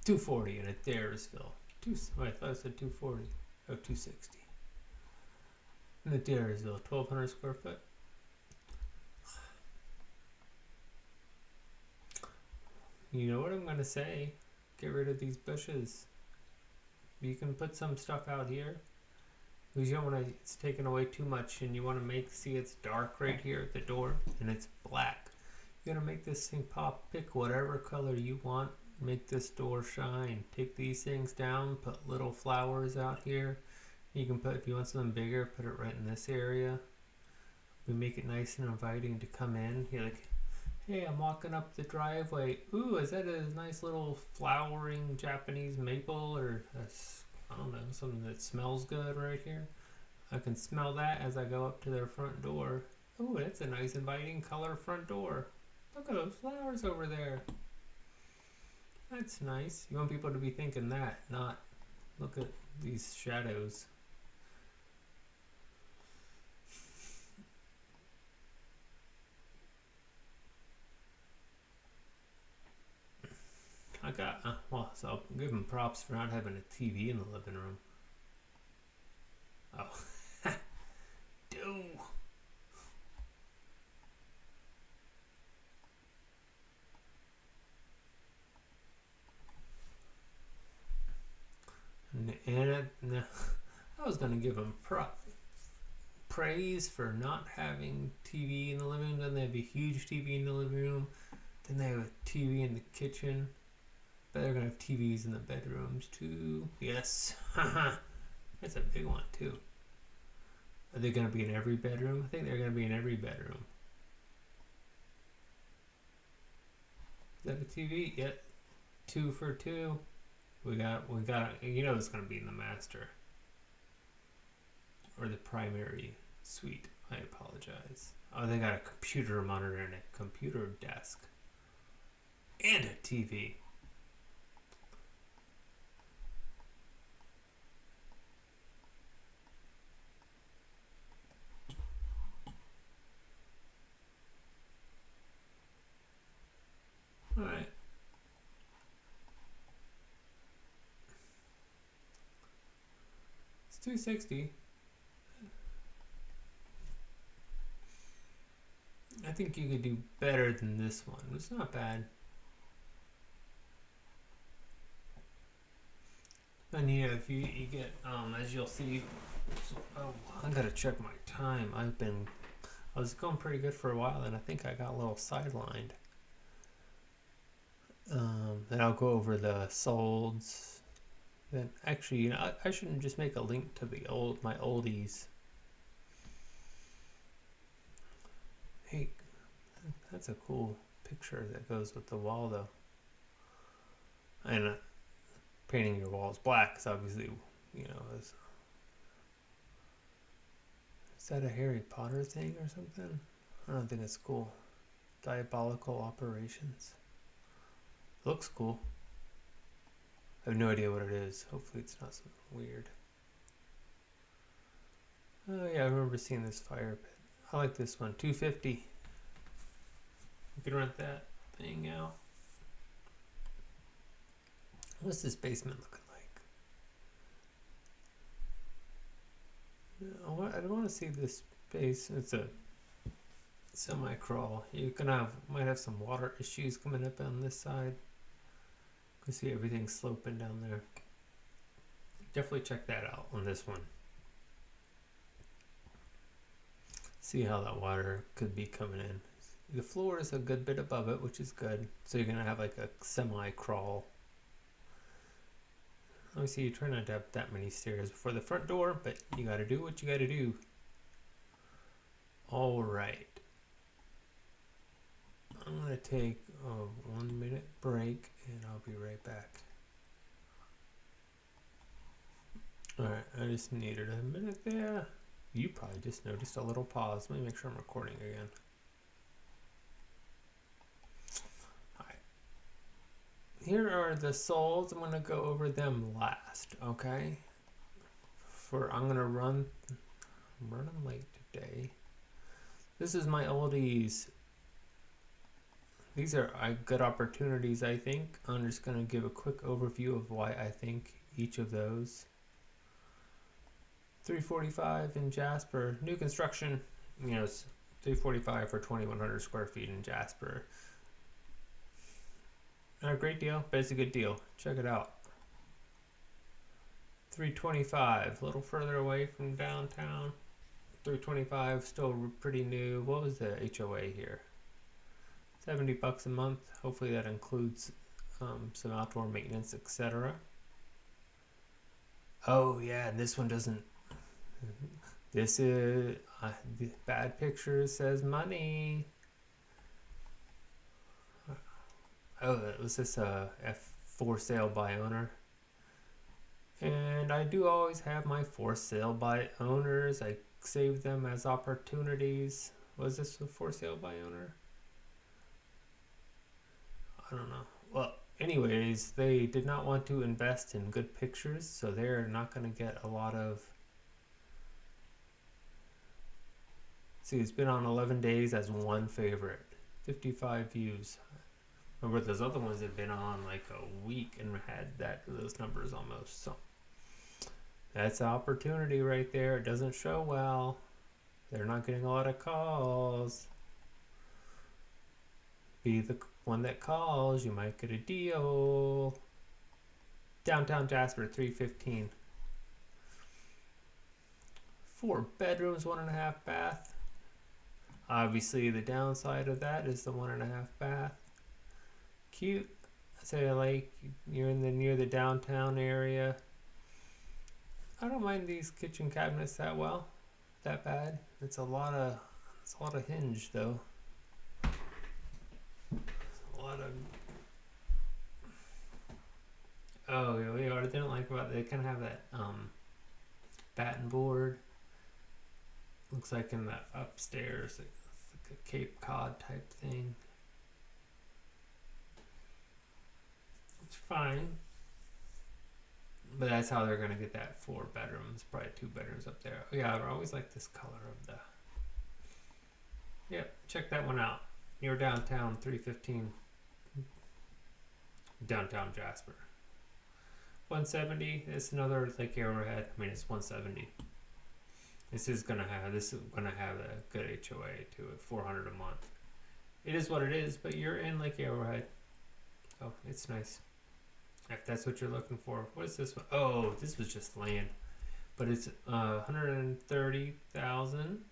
240 in a Daresville. Wait, I thought I said 240. Oh, 260. In a Daresville, 1,200 square foot. You know what I'm gonna say? Get rid of these bushes. You can put some stuff out here. because you don't want to, it's taken away too much, and you want to see it's dark right here at the door, and it's black. You're going to make this thing pop. Pick whatever color you want. Make this door shine. Take these things down, put little flowers out here. You can put, if you want something bigger, put it right in this area. We make it nice and inviting to come in. You're like, hey, I'm walking up the driveway. Ooh, is that a nice little flowering Japanese maple, or I don't know, something that smells good right here? I can smell that as I go up to their front door. Ooh, that's a nice inviting color front door. Look at those flowers over there. That's nice. You want people to be thinking that, not look at these shadows. I got, well, so I'll give them props for not having a TV in the living room. Oh. Do. And I was going to give them praise for not having TV in the living room. Then they have a huge TV in the living room. Then they have a TV in the kitchen. But they're going to have TVs in the bedrooms too. Yes. That's a big one too. Are they going to be in every bedroom? I think they're going to be in every bedroom. Is that a TV? Yep. 2 for 2. We got, you know it's going to be in the master. Or the primary suite. I apologize. Oh, they got a computer monitor and a computer desk. And a TV. Alright. It's $260. I think you could do better than this one. It's not bad. And yeah, if you get, as you'll see, oh, I gotta check my time. I was going pretty good for a while, and I think I got a little sidelined. Then I'll go over the solds. Then actually, you know, I shouldn't just make a link to my oldies. Hey, that's a cool picture that goes with the wall, though. And painting your walls black is obviously, you know, is that a Harry Potter thing or something? I don't think it's cool. Diabolical operations. Looks cool. I have no idea what it is. Hopefully it's not something weird. Oh yeah, I remember seeing this fire pit. I like this one. $250. You can rent that thing out. What's this basement looking like? I want to see this space. It's a semi-crawl. You might have some water issues coming up on this side. You can see everything sloping down there. Definitely check that out on this one. See how that water could be coming in. The floor is a good bit above it, which is good. So you're gonna have like a semi-crawl. Obviously, you try not to have that many stairs before the front door, but you gotta do what you gotta do. All right. I'm gonna take a 1 minute break, and I'll be right back. All right, I just needed a minute there. You probably just noticed a little pause. Let me make sure I'm recording again. Here are the solds. I'm going to go over them last, okay? I'm running late today. This is my oldies. These are good opportunities, I think. I'm just going to give a quick overview of why I think each of those. 345 in Jasper. New construction, you know, it's 345 for 2,100 square feet in Jasper. Not a great deal, but it's a good deal. Check it out. 325, a little further away from downtown. 325, still pretty new. What was the HOA here? $70 a month. Hopefully that includes some outdoor maintenance, etc. Oh yeah, this one doesn't. This is bad picture says money. Oh, was this a for sale by owner? And I do always have my for sale by owners. I save them as opportunities. Was this a for sale by owner? I don't know. Well, anyways, they did not want to invest in good pictures, so they're not going to get a lot of. See, it's been on 11 days as one favorite, 55 views. Remember, those other ones have been on like a week and had those numbers almost. So that's an opportunity right there. It doesn't show well. They're not getting a lot of calls. Be the one that calls, you might get a deal. Downtown Jasper, 315. 4 bedrooms, 1.5 bath. Obviously, the downside of that is the 1.5 bath. Cute. I say like you're near the downtown area. I don't mind these kitchen cabinets that bad. It's a lot of hinge though. A lot of. Oh yeah, what I didn't like about it, they kind of have that batten board. Looks like in the upstairs, it's like a Cape Cod type thing. It's fine, but that's how they're gonna get that 4 bedrooms, probably 2 bedrooms up there. Oh, yeah, I always like this color of the. Yep, check that one out. Near downtown, 315. Downtown Jasper. 170. It's another Lake Arrowhead. I mean, it's 170. This is gonna have a good HOA to it. $400 a month. It is what it is, but you're in Lake Arrowhead. Oh, it's nice. If that's what you're looking for. What is this one? Oh, this was just land, but it's 130,000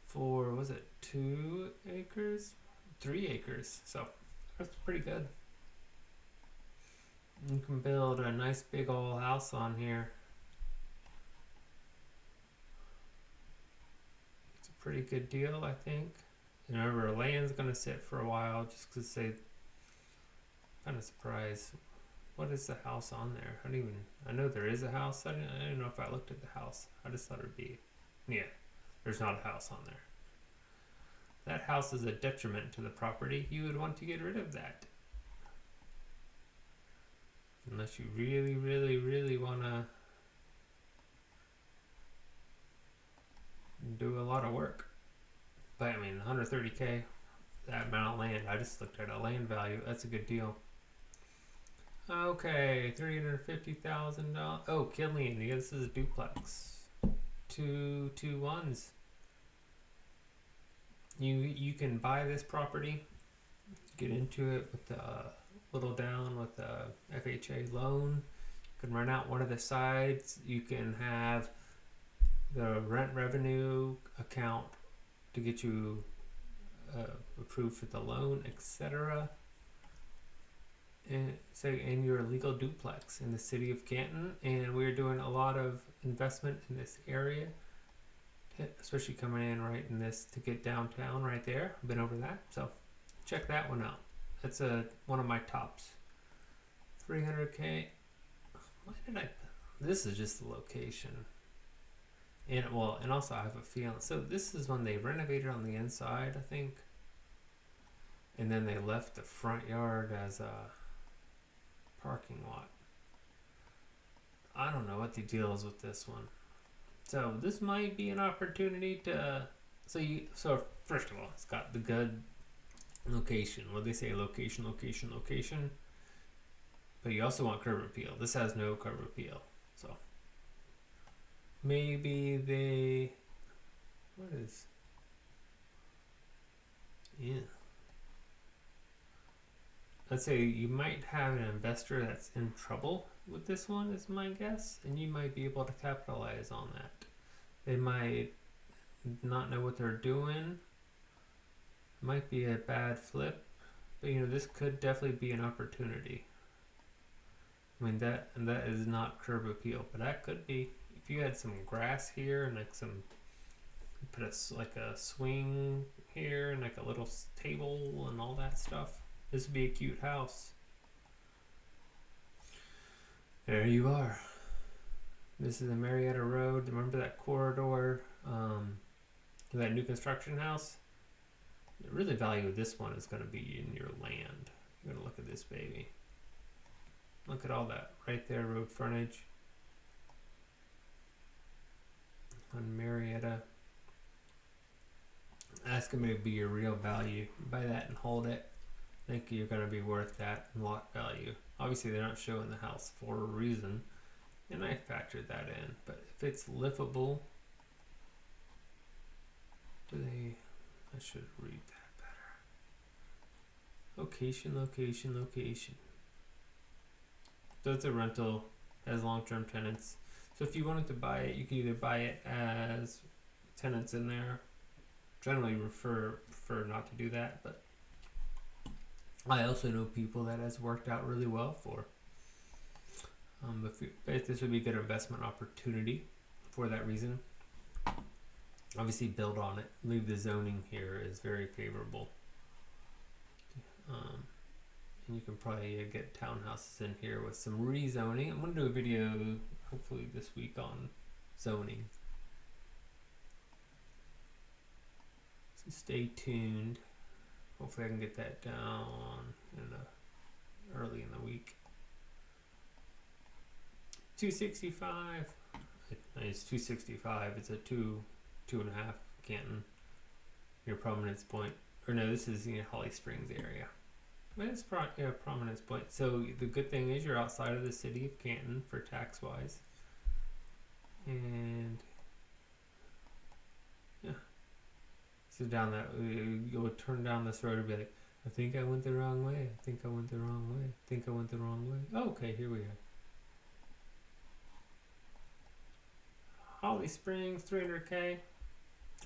for, was it 2 acres, 3 acres? So that's pretty good. You can build a nice big old house on here. It's a pretty good deal, I think. And remember, land's gonna sit for a while, just because they. Kind of surprised. What is the house on there? I know there is a house. I didn't know if I looked at the house. I just thought it'd be. Yeah, there's not a house on there. That house is a detriment to the property. You would want to get rid of that. Unless you really, really, really want to do a lot of work. But I mean, 130K, that amount of land. I just looked at a land value. That's a good deal. Okay, $350,000. Oh, Killeen. Yeah, this is a duplex. 2 1s. You can buy this property, get into it with a little down with a FHA loan. You can rent out one of the sides. You can have the rent revenue account to get you approved for the loan, etc. And say in your legal duplex in the city of Canton, and we're doing a lot of investment in this area, especially coming in right in this to get downtown right there. I've been over that, so check that one out. That's one of my tops. 300K. Why did I? This is just the location, and also I have a feeling. So this is when they renovated on the inside, I think, and then they left the front yard as a parking lot. I don't know what the deal is with this one. So this might be an opportunity to. So first of all, it's got the good location. What they say, location. But you also want curb appeal. This has no curb appeal. So maybe they. What is? Yeah. Let's say you might have an investor that's in trouble with this one is my guess, and you might be able to capitalize on that. They might not know what they're doing. Might be a bad flip, but this could definitely be an opportunity. I mean that is not curb appeal, but that could be. If you had some grass here and like put a swing here and like a little table and all that stuff, this would be a cute house. There you are. This is the Marietta Road. Remember that corridor, that new construction house? The really value of this one is going to be in your land. You're going to look at this baby. Look at all that right there, road frontage on Marietta. That's going to be your real value. Buy that and hold it. I think you're going to be worth that in lot value. Obviously, they're not showing the house for a reason, and I factored that in. But if it's livable, I should read that better. Location, location, location. So it's a rental, has long-term tenants. So if you wanted to buy it, you can either buy it as tenants in there. Generally prefer not to do that, but I also know people that has worked out really well for. But this would be a good investment opportunity for that reason. Obviously build on it. Leave the zoning here is very favorable. And you can probably get townhouses in here with some rezoning. I'm going to do a video hopefully this week on zoning. So stay tuned. Hopefully I can get that down early in the week. 265. It's 265. It's a 2.5 Canton. Your Prominence Point. Or no, this is Holly Springs area. But it's Prominence Point. So the good thing is you're outside of the city of Canton for tax wise. And yeah. So down that, you would turn down this road and be like, I think I went the wrong way. I think I went the wrong way. I think I went the wrong way. Oh, okay, here we are. Holly Springs, 300K.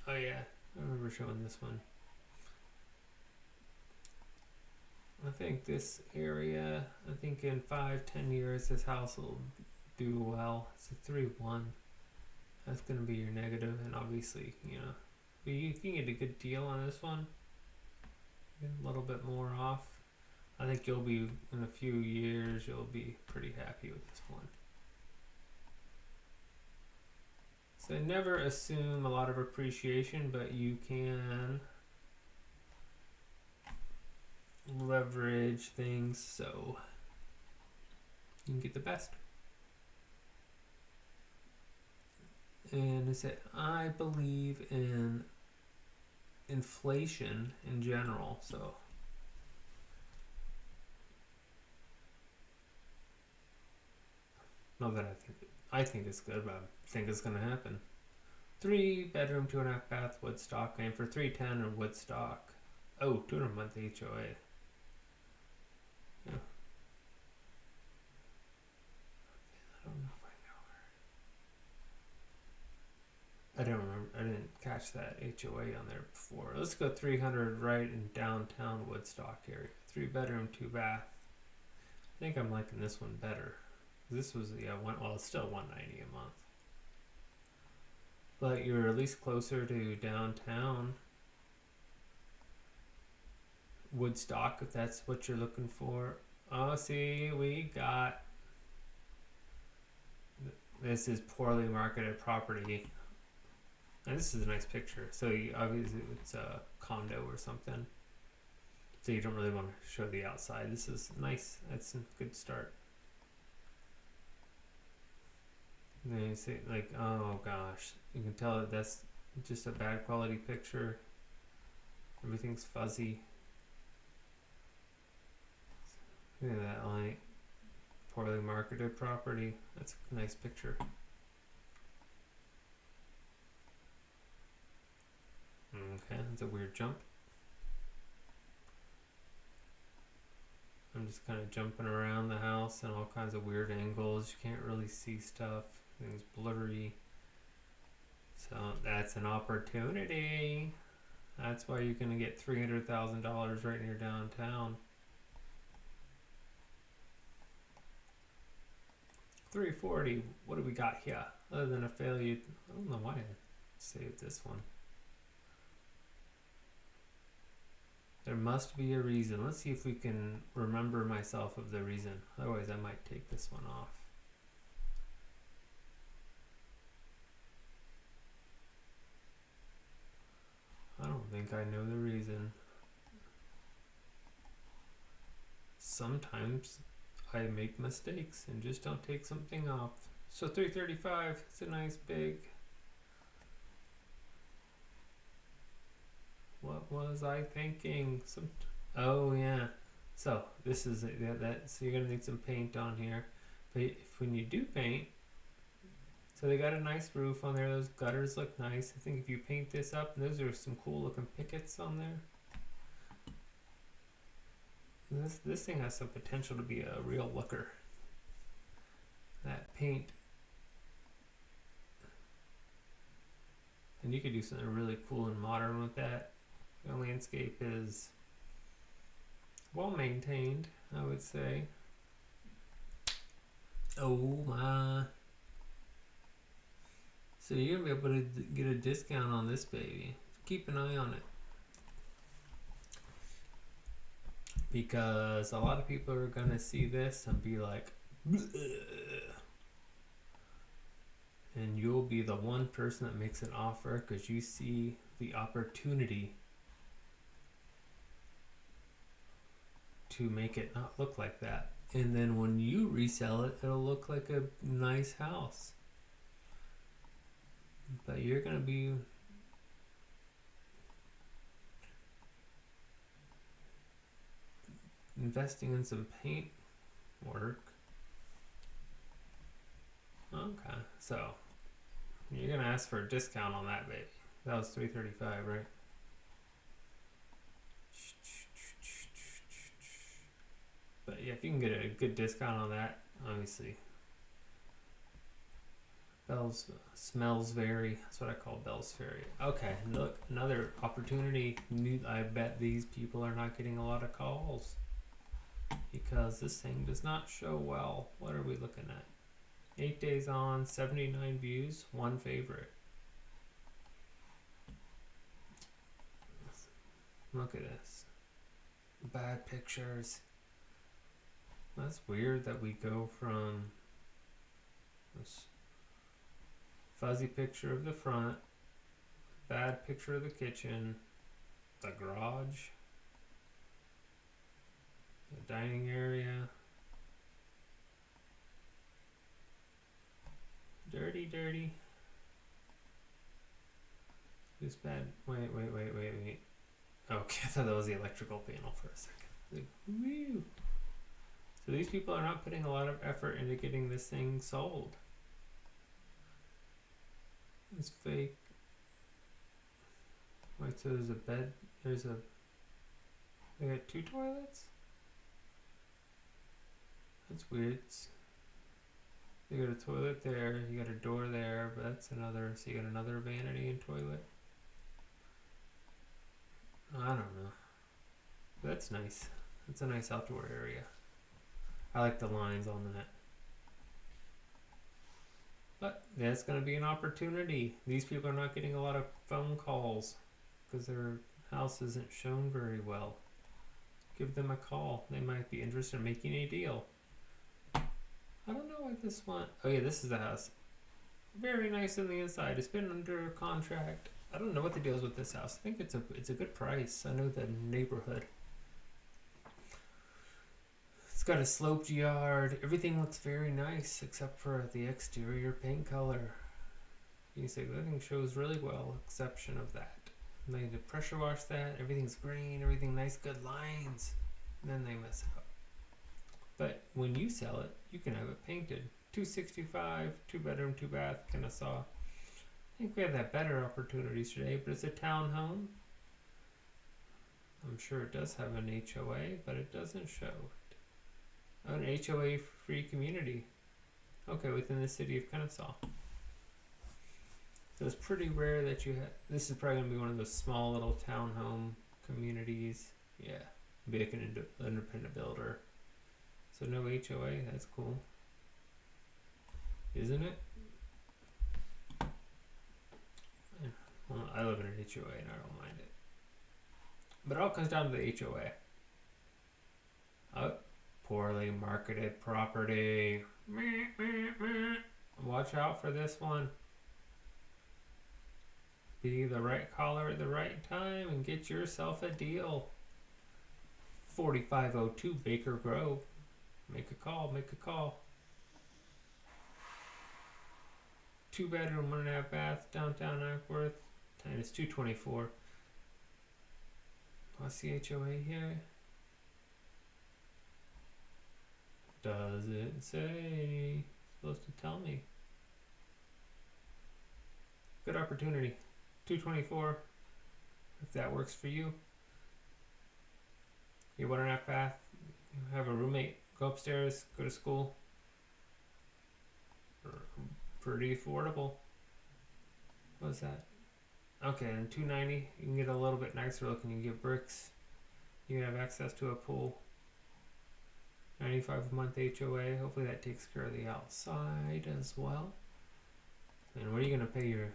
Oh yeah, I remember showing this one. I think this area, I think in 5-10 years, this house will do well. It's a 3-1. That's going to be your negative, and obviously, but you can get a good deal on this one. A little bit more off. I think you'll be, in a few years, you'll be pretty happy with this one. So never assume a lot of appreciation, but you can leverage things so you can get the best. And I said, I believe in inflation in general, so not that I think it's good, but I think it's gonna happen. 3-bedroom, 2.5 bath Woodstock, and for 310 or Woodstock. Oh, 200 month HOA. Yeah. I don't know if I know her. I don't remember. I didn't catch that HOA on there before. Let's go 300 right in downtown Woodstock area. 3-bedroom, 2 bath. I think I'm liking this one better. This was it's still $190 a month. But you're at least closer to downtown Woodstock, if that's what you're looking for. Oh, see, we got, this is poorly marketed property. And this is a nice picture. So obviously it's a condo or something. So you don't really want to show the outside. This is nice. That's a good start. And then you say like, oh gosh, you can tell that that's just a bad quality picture. Everything's fuzzy. Look at that light. Poorly marketed property. That's a nice picture. Okay, that's a weird jump. I'm just kind of jumping around the house in all kinds of weird angles. You can't really see stuff. Things blurry. So that's an opportunity. That's why you're going to get $300,000 right near downtown. 340. What do we got here? Other than a failure. I don't know why I saved this one. There must be a reason. Let's see if we can remember myself of the reason. Otherwise, I might take this one off. I don't think I know the reason. Sometimes I make mistakes and just don't take something off. So 335, it's a nice big. What was I thinking? Oh yeah. So this is that. So you're gonna need some paint on here, but when you do paint, so they got a nice roof on there. Those gutters look nice. I think if you paint this up, and those are some cool looking pickets on there. This thing has some potential to be a real looker. That paint. And you could do something really cool and modern with that. The landscape is well maintained, I would say. Oh my. So you're going to be able to get a discount on this baby. Keep an eye on it. Because a lot of people are going to see this and be like, bleh. And you'll be the one person that makes an offer because you see the opportunity to make it not look like that. And then when you resell it, it'll look like a nice house. But you're going to be investing in some paint work. Okay, so you're going to ask for a discount on that, baby. That was $335, right? But yeah, if you can get a good discount on that, obviously. Bell's smells very. That's what I call Bell's Ferry. Okay, look, another opportunity. I bet these people are not getting a lot of calls because this thing does not show well. What are we looking at? 8 days on, 79 views, 1 favorite. Look at this. Bad pictures. That's weird that we go from this fuzzy picture of the front, bad picture of the kitchen, the garage, the dining area. Dirty. This bad. Wait. Okay, I thought that was the electrical panel for a second. Like, woo. So these people are not putting a lot of effort into getting this thing sold. It's fake. Wait, so there's a bed. They got 2 toilets? That's weird. You got a toilet there, you got a door there, but that's another, so you got another vanity and toilet. I don't know. That's nice. That's a nice outdoor area. I like the lines on that. But that's going to be an opportunity. These people are not getting a lot of phone calls because their house isn't shown very well. Give them a call. They might be interested in making a deal. I don't know why this one. Oh yeah, this is the house. Very nice on the inside. It's been under contract. I don't know what the deal is with this house. I think it's a good price. I know the neighborhood. It's got a sloped yard. Everything looks very nice except for the exterior paint color. You can say everything shows really well, exception of that. And they had to pressure wash that. Everything's green. Everything nice, good lines. And then they mess it up. But when you sell it, you can have it painted. $265, 2-bedroom, 2-bath, Kennesaw. I think we have that better opportunities today, but it's a townhome. I'm sure it does have an HOA, but it doesn't show it. An HOA free community. Okay, within the city of Kennesaw. So it's pretty rare that you have. This is probably gonna be one of those small little townhome communities. Yeah, be like an independent builder. So no HOA. That's cool, isn't it? Well, I live in an HOA and I don't mind it. But it all comes down to the HOA. Oh, poorly marketed property. Watch out for this one. Be the right caller at the right time and get yourself a deal. 4502 Baker Grove. Make a call, make a call. 2-bedroom, 1.5 bath, downtown Ackworth. Time is 224. What's the HOA here? Does it say? It's supposed to tell me. Good opportunity. 224. If that works for you. You're 1.5 bath. You have a roommate. Go upstairs. Go to school. Pretty affordable. What's that? Okay, and 290. You can get a little bit nicer looking. You can get bricks. You can have access to a pool. 95 a month HOA. Hopefully that takes care of the outside as well. And what are you gonna pay to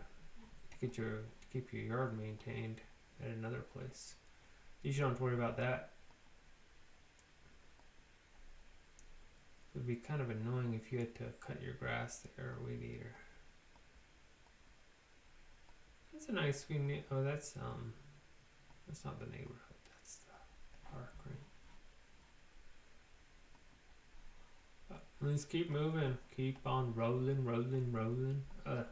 keep your yard maintained at another place? You don't have to worry about that. It would be kind of annoying if you had to cut your grass there or weed eater. That's a nice oh, that's not the neighborhood, that's the park, right? But let's keep moving, keep on rolling. I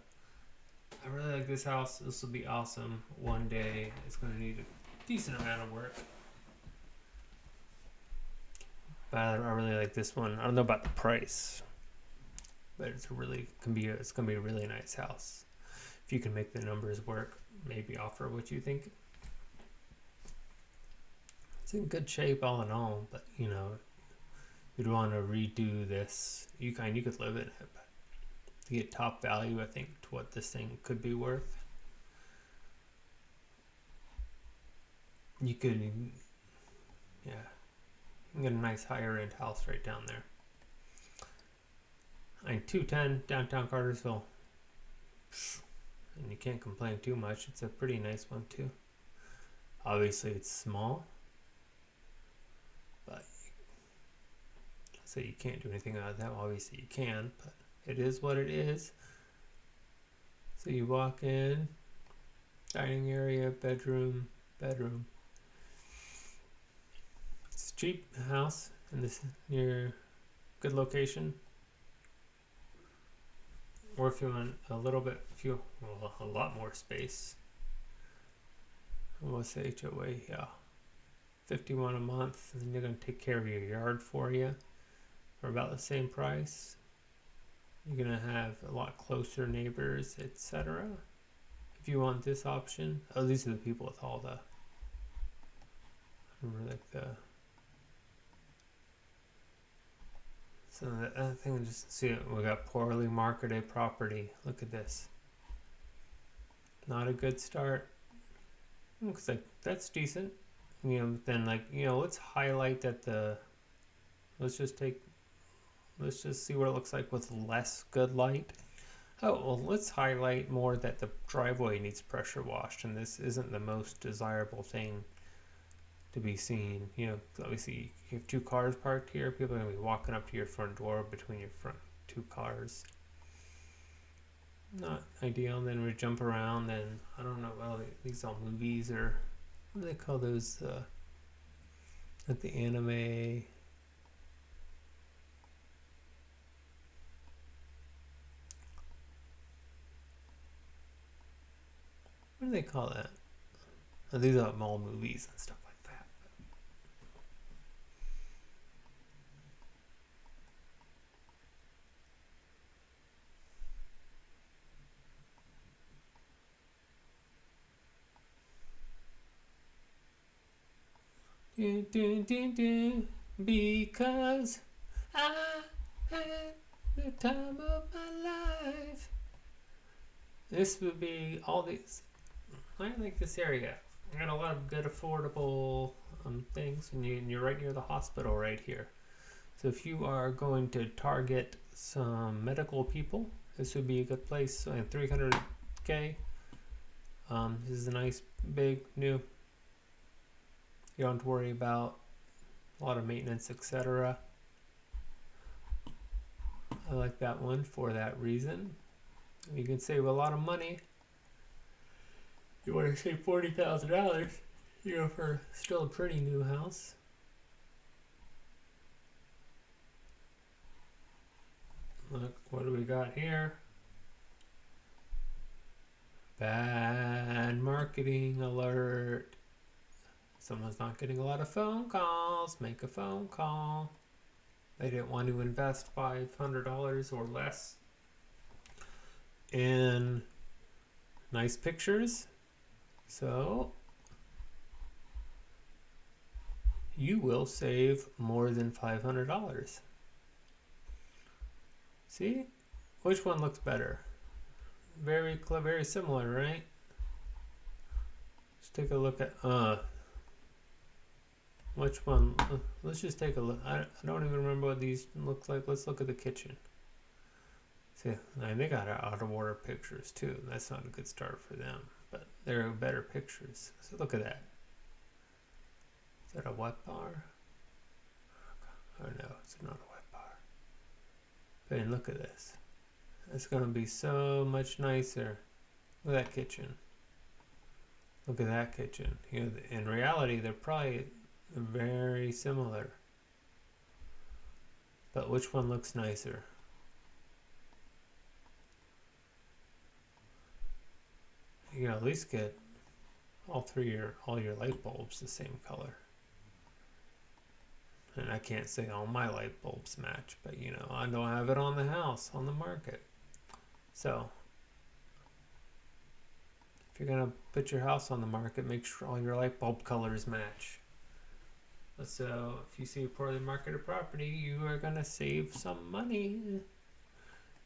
really like this house. This will be awesome one day. It's gonna need a decent amount of work. But I really like this one. I don't know about the price, but it's gonna be a really nice house. If you can make the numbers work, maybe offer what you think. It's in good shape all in all, but you'd want to redo this. You could live in it, but to get top value, I think, to what this thing could be worth, you could, you can get a nice higher end house right down there. 210 downtown Cartersville. And you can't complain too much. It's a pretty nice one too. Obviously it's small, but so you can't do anything about that. Obviously you can, but it is what it is. So you walk in, dining area, bedroom. It's a cheap house in this near good location. Or if you want a lot more space. What's the HOA? Yeah, $51 a month, and they're gonna take care of your yard for you for about the same price. You're gonna have a lot closer neighbors, etc. If you want this option. Oh, these are the people with all the. Remember, like the. So that thing, just see, we got poorly marketed property. Look at this. Not a good start. Looks like that's decent. Then let's highlight that let's just see what it looks like with less good light. Oh, well, let's highlight more that the driveway needs pressure washed, and this isn't the most desirable thing to be seen. Obviously you have 2 cars parked here. People are going to be walking up to your front door between your front 2 cars. Not ideal. And then we jump around, and I don't know, well, these all movies, or what do they call those, at the anime, what do they call that? Oh, these are mall movies and stuff like that. Because I had the time of my life. This would be all these. I like this area. I got a lot of good affordable things, and you're right near the hospital right here. So if you are going to target some medical people, this would be a good place. 300K. This is a nice, big, new. You don't have to worry about a lot of maintenance, etc. I like that one for that reason. You can save a lot of money. You want to save $40,000, for still a pretty new house. Look, what do we got here? Bad marketing alert. Someone's not getting a lot of phone calls. Make a phone call. They didn't want to invest $500 or less in nice pictures. So you will save more than $500. See? Which one looks better? Very similar, right? Let's take a look at which one. Let's just take a look. I don't even remember what these look like. Let's look at the kitchen. See, they got out of order pictures too. That's not a good start for them, but they're better pictures. So look at that. Is that a wet bar? Oh no, it's not a wet bar. But look at this. It's going to be so much nicer. Look at that kitchen. Look at that kitchen. In reality, they're probably very similar. But which one looks nicer? You can at least get all your light bulbs the same color. And I can't say all my light bulbs match, but I don't have it on the house, on the market. So if you're gonna put your house on the market, make sure all your light bulb colors match. So if you see a poorly marketed property, you are gonna save some money.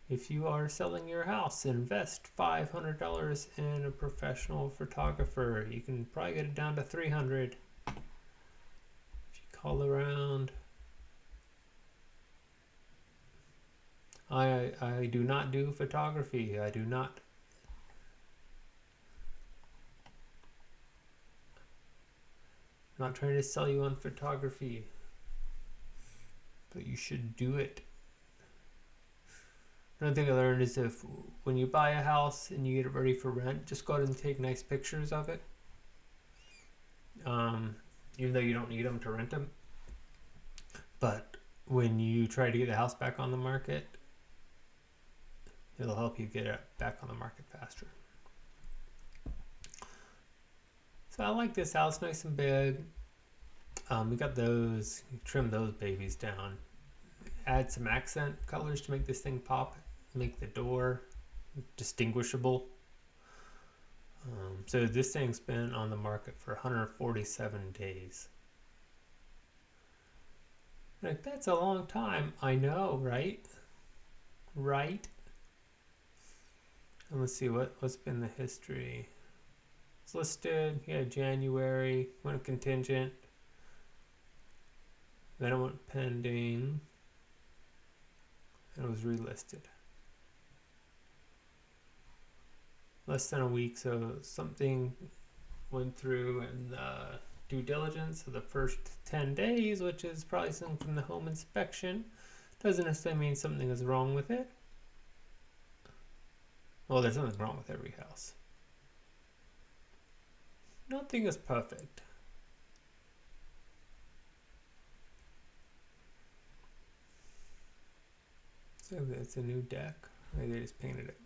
If you are selling your house, invest $500 in a professional photographer. You can probably get it down to $300 if you call around. I do not do photography. I do not. I'm not trying to sell you on photography, but you should do it. Another thing I learned is when you buy a house and you get it ready for rent, just go ahead and take nice pictures of it. Even though you don't need them to rent them. But when you try to get the house back on the market, it'll help you get it back on the market faster. So I like this house, nice and big. We got those, trim those babies down. Add some accent colors to make this thing pop, make the door distinguishable. So this thing's been on the market for 147 days. Like, that's a long time. I know, right? Right? And let's see what's been the history. It's listed, January, went contingent. Then it went pending. And it was relisted. Less than a week, so something went through in the due diligence of the first 10 days, which is probably something from the home inspection. Doesn't necessarily mean something is wrong with it. Well, there's something wrong with every house. Nothing is perfect. So it's a new deck. Maybe they just painted it.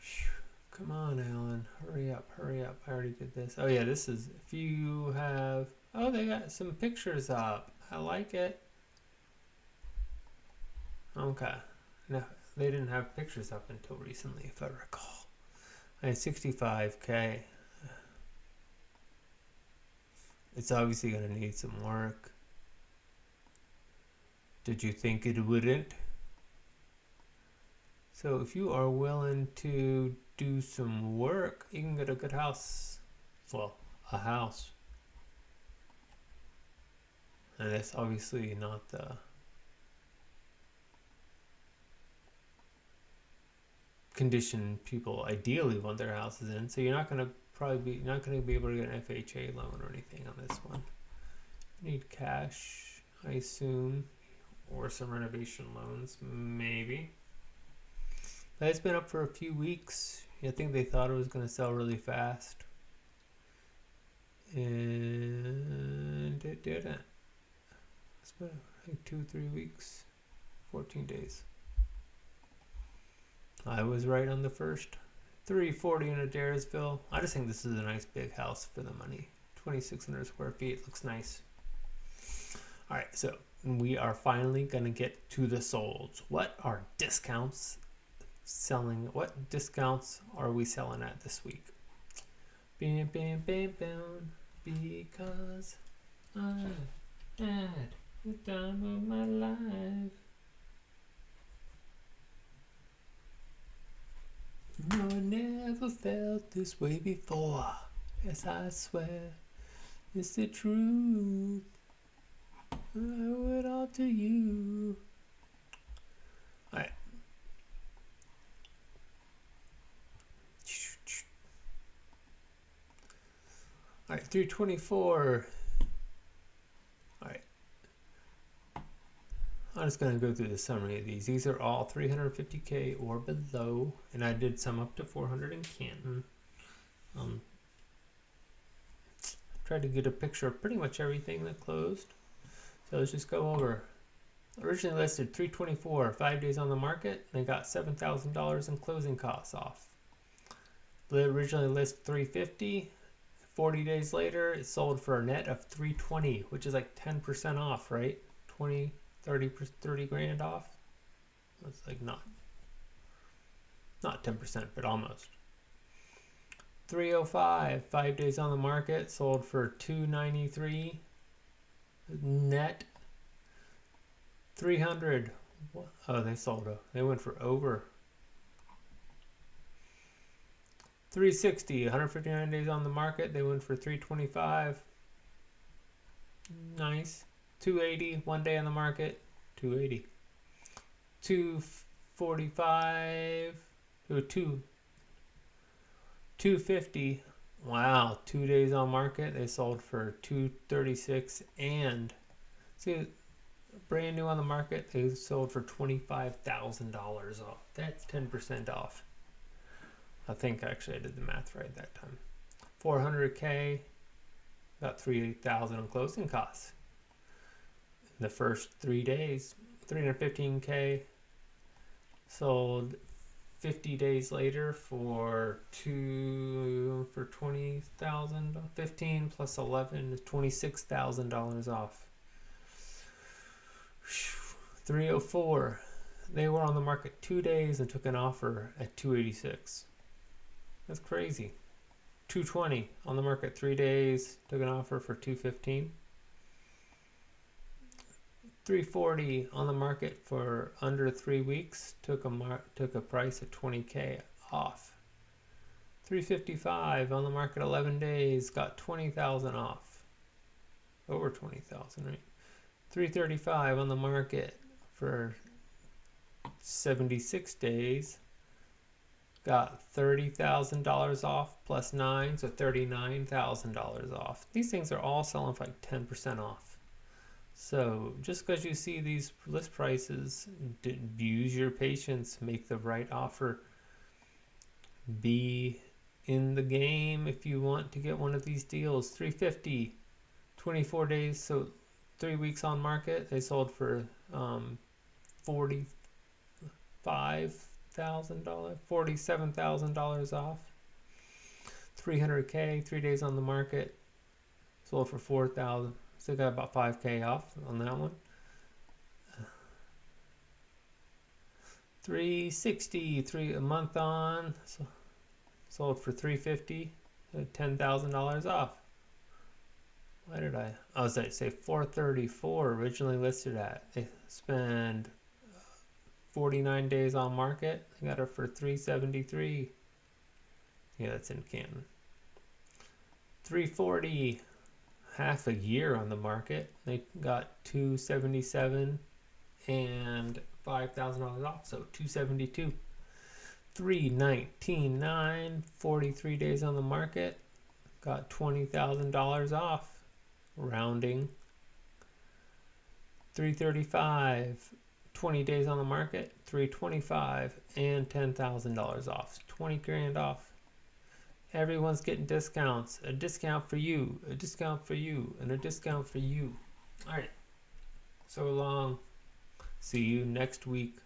Whew. Come on, Alan. Hurry up. I already did this. Oh yeah, this is, if you have, oh, they got some pictures up. I like it. Okay. No, they didn't have pictures up until recently, if I recall. I had 65K. It's obviously going to need some work. Did you think it wouldn't? So if you are willing to do some work, you can get a good house. Well, a house. And that's obviously not the condition people ideally want their houses in. So you're not going to not going to be able to get an FHA loan or anything on this one. You need cash, I assume, or some renovation loans, maybe. But it's been up for a few weeks. I think they thought it was going to sell really fast. And it didn't. It's been like 2-3 weeks, 14 days. I was right on the first. $340 in Adairsville. I just think this is a nice big house for the money. 2,600 square feet. Looks nice. All right, so we are finally going to get to the solds. What are discounts selling? What discounts are we selling at this week? Bam, bam, bam, bam. Because I had the time of my life. No, I never felt this way before. Yes, I swear it's the truth. I owe it all to you. Alright. Alright, 324. Alright. I'm just going to go through the summary of these. These are all 350K or below, and I did some up to 400 in Canton. Tried to get a picture of pretty much everything that closed. So let's just go over. Originally listed 324, 5 days on the market. They got $7,000 in closing costs off. They originally listed 350. 40 days later, it sold for a net of 320, which is like 10% off, right? 30 grand off. That's like not 10%, but almost. 305, 5 days on the market, sold for 293 net. 300. Oh, they sold. They went for over. 360, 159 days on the market, they went for 325. Nice. 280, 1 day on the market, 280. 245 to 250. Wow, 2 days on market, they sold for 236. And see, brand new on the market, they sold for $25,000 off. That's 10% off. I think actually I did the math right that time. 400K, got 3,000 in closing costs. In the first 3 days, 315K, sold 50 days later for $20,000. 15 plus 11 is $26,000 off. 304, they were on the market 2 days and took an offer at 286. That's crazy. 220 on the market 3 days, took an offer for 215. 340 on the market for under 3 weeks, took a price of 20K off. 355 on the market 11 days, got 20,000 off. Over 20,000, right? 335 on the market for 76 days, got $30,000 off plus 9, so $39,000 off. These things are all selling for like 10% off. So just because you see these list prices, use your patience, make the right offer. Be in the game if you want to get one of these deals. 350, 24 days, so 3 weeks on market. They sold for $47,000 off. 300K, 3 days on the market, sold for 4,000. Still got about 5K off on that one. 360, a month on, so sold for 350, $10,000 off. Why did I? Oh, was that say 434 originally listed at? They spend 49 days on market. I got her for 373. Yeah, that's in Canton. 340, half a year on the market. They got 277 and $5,000 off, so 272. 319.9, 43 days on the market. Got $20,000 off. Rounding. 335, 20 days on the market. 325 and $10,000 off. 20 grand off. Everyone's getting discounts. A discount for you, a discount for you, and a discount for you. All right. So long. See you next week.